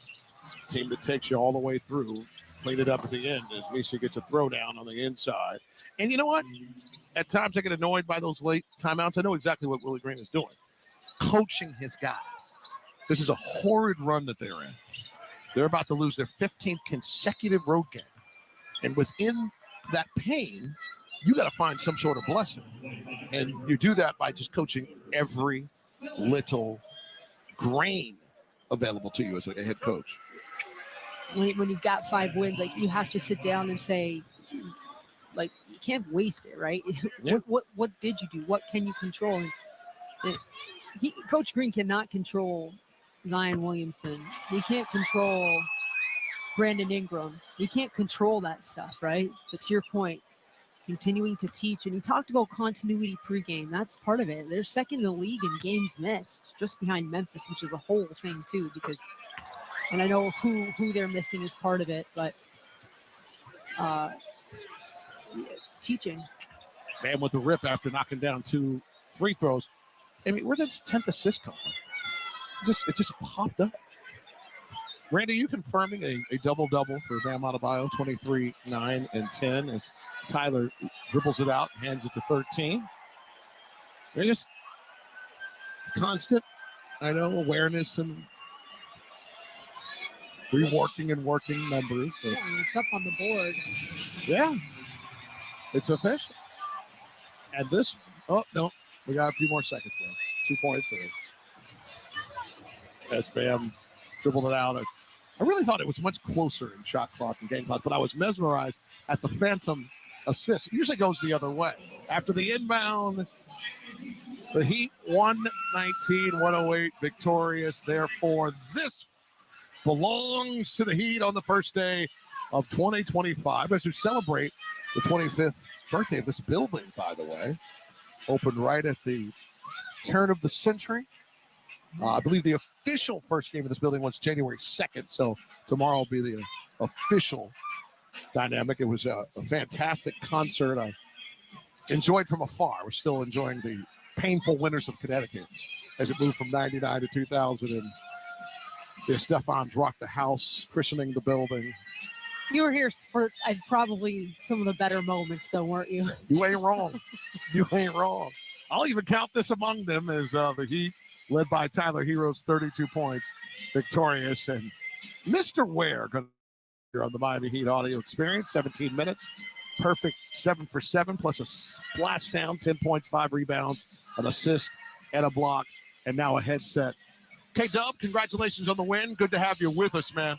the team that takes you all the way through, clean it up at the end as Misi gets a throwdown on the inside. And you know what? At times I get annoyed by those late timeouts. I know exactly what Willie Green is doing. Coaching his guys. This is a horrid run that they're in. They're about to lose their 15th consecutive road game. And within that pain, you got to find some sort of blessing. And you do that by just coaching every little grain available to you as a head coach. When you've got 5 wins, like, you have to sit down and say, like, you can't waste it, right? Yeah. What did you do? What can you control? And Coach Green cannot control Zion Williamson. He can't control Brandon Ingram. He can't control that stuff, right? But to your point, continuing to teach, and he talked about continuity pregame. That's part of it. They're second in the league in games missed, just behind Memphis, which is a whole thing too, because, and I know who they're missing is part of it, but teaching. Man with the rip after knocking down 2 free throws. I mean, where did this 10th assist come from? It just popped up. Randy, you confirming a double-double for Bam Adebayo, 23, 9, and 10 as Tyler dribbles it out, hands it to 13. They're just constant, awareness and reworking and working numbers. But it's up on the board. yeah, it's official. And this, we got a few more seconds left. 2.3. As Bam dribbled it out. I really thought it was much closer in shot clock and game clock, but I was mesmerized at the phantom assist. It usually goes the other way. After the inbound, the Heat 119-108 victorious. Therefore, this belongs to the Heat on the first day of 2025 as we celebrate the 25th birthday of this building, by the way. Opened right at the turn of the century. I believe the official first game of this building was January 2nd, so tomorrow will be the official dynamic. It was a fantastic concert. I enjoyed from afar. We're still enjoying the painful winters of Connecticut as it moved from 99 to 2000. And the Stephans rocked the house, christening the building. You were here for probably some of the better moments, though, weren't you? You ain't wrong. You ain't wrong. I'll even count this among them as the Heat, led by Tyler Hero's 32 points, victorious. And Mr. Ware here on the Miami Heat audio experience, 17 minutes, perfect 7 for 7, plus a splash down, 10 points, 5 rebounds, an assist, and a block, and now a headset. K-Dub, congratulations on the win. Good to have you with us, man.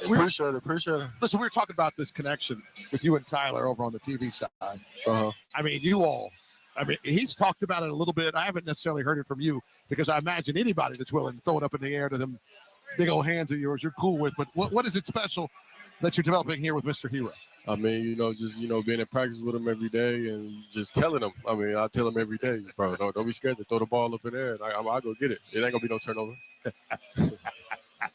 Appreciate it. Listen, we were talking about this connection with you and Tyler over on the TV side. I mean, he's talked about it a little bit. I haven't necessarily heard it from you because I imagine anybody that's willing to throw it up in the air to them big old hands of yours, you're cool with. But what is it special that you're developing here with Mr. Hero? I mean, just being in practice with him every day and just telling him. I mean, I tell him every day, bro, don't be scared to throw the ball up in there. And I'll go get it. It ain't going to be no turnover.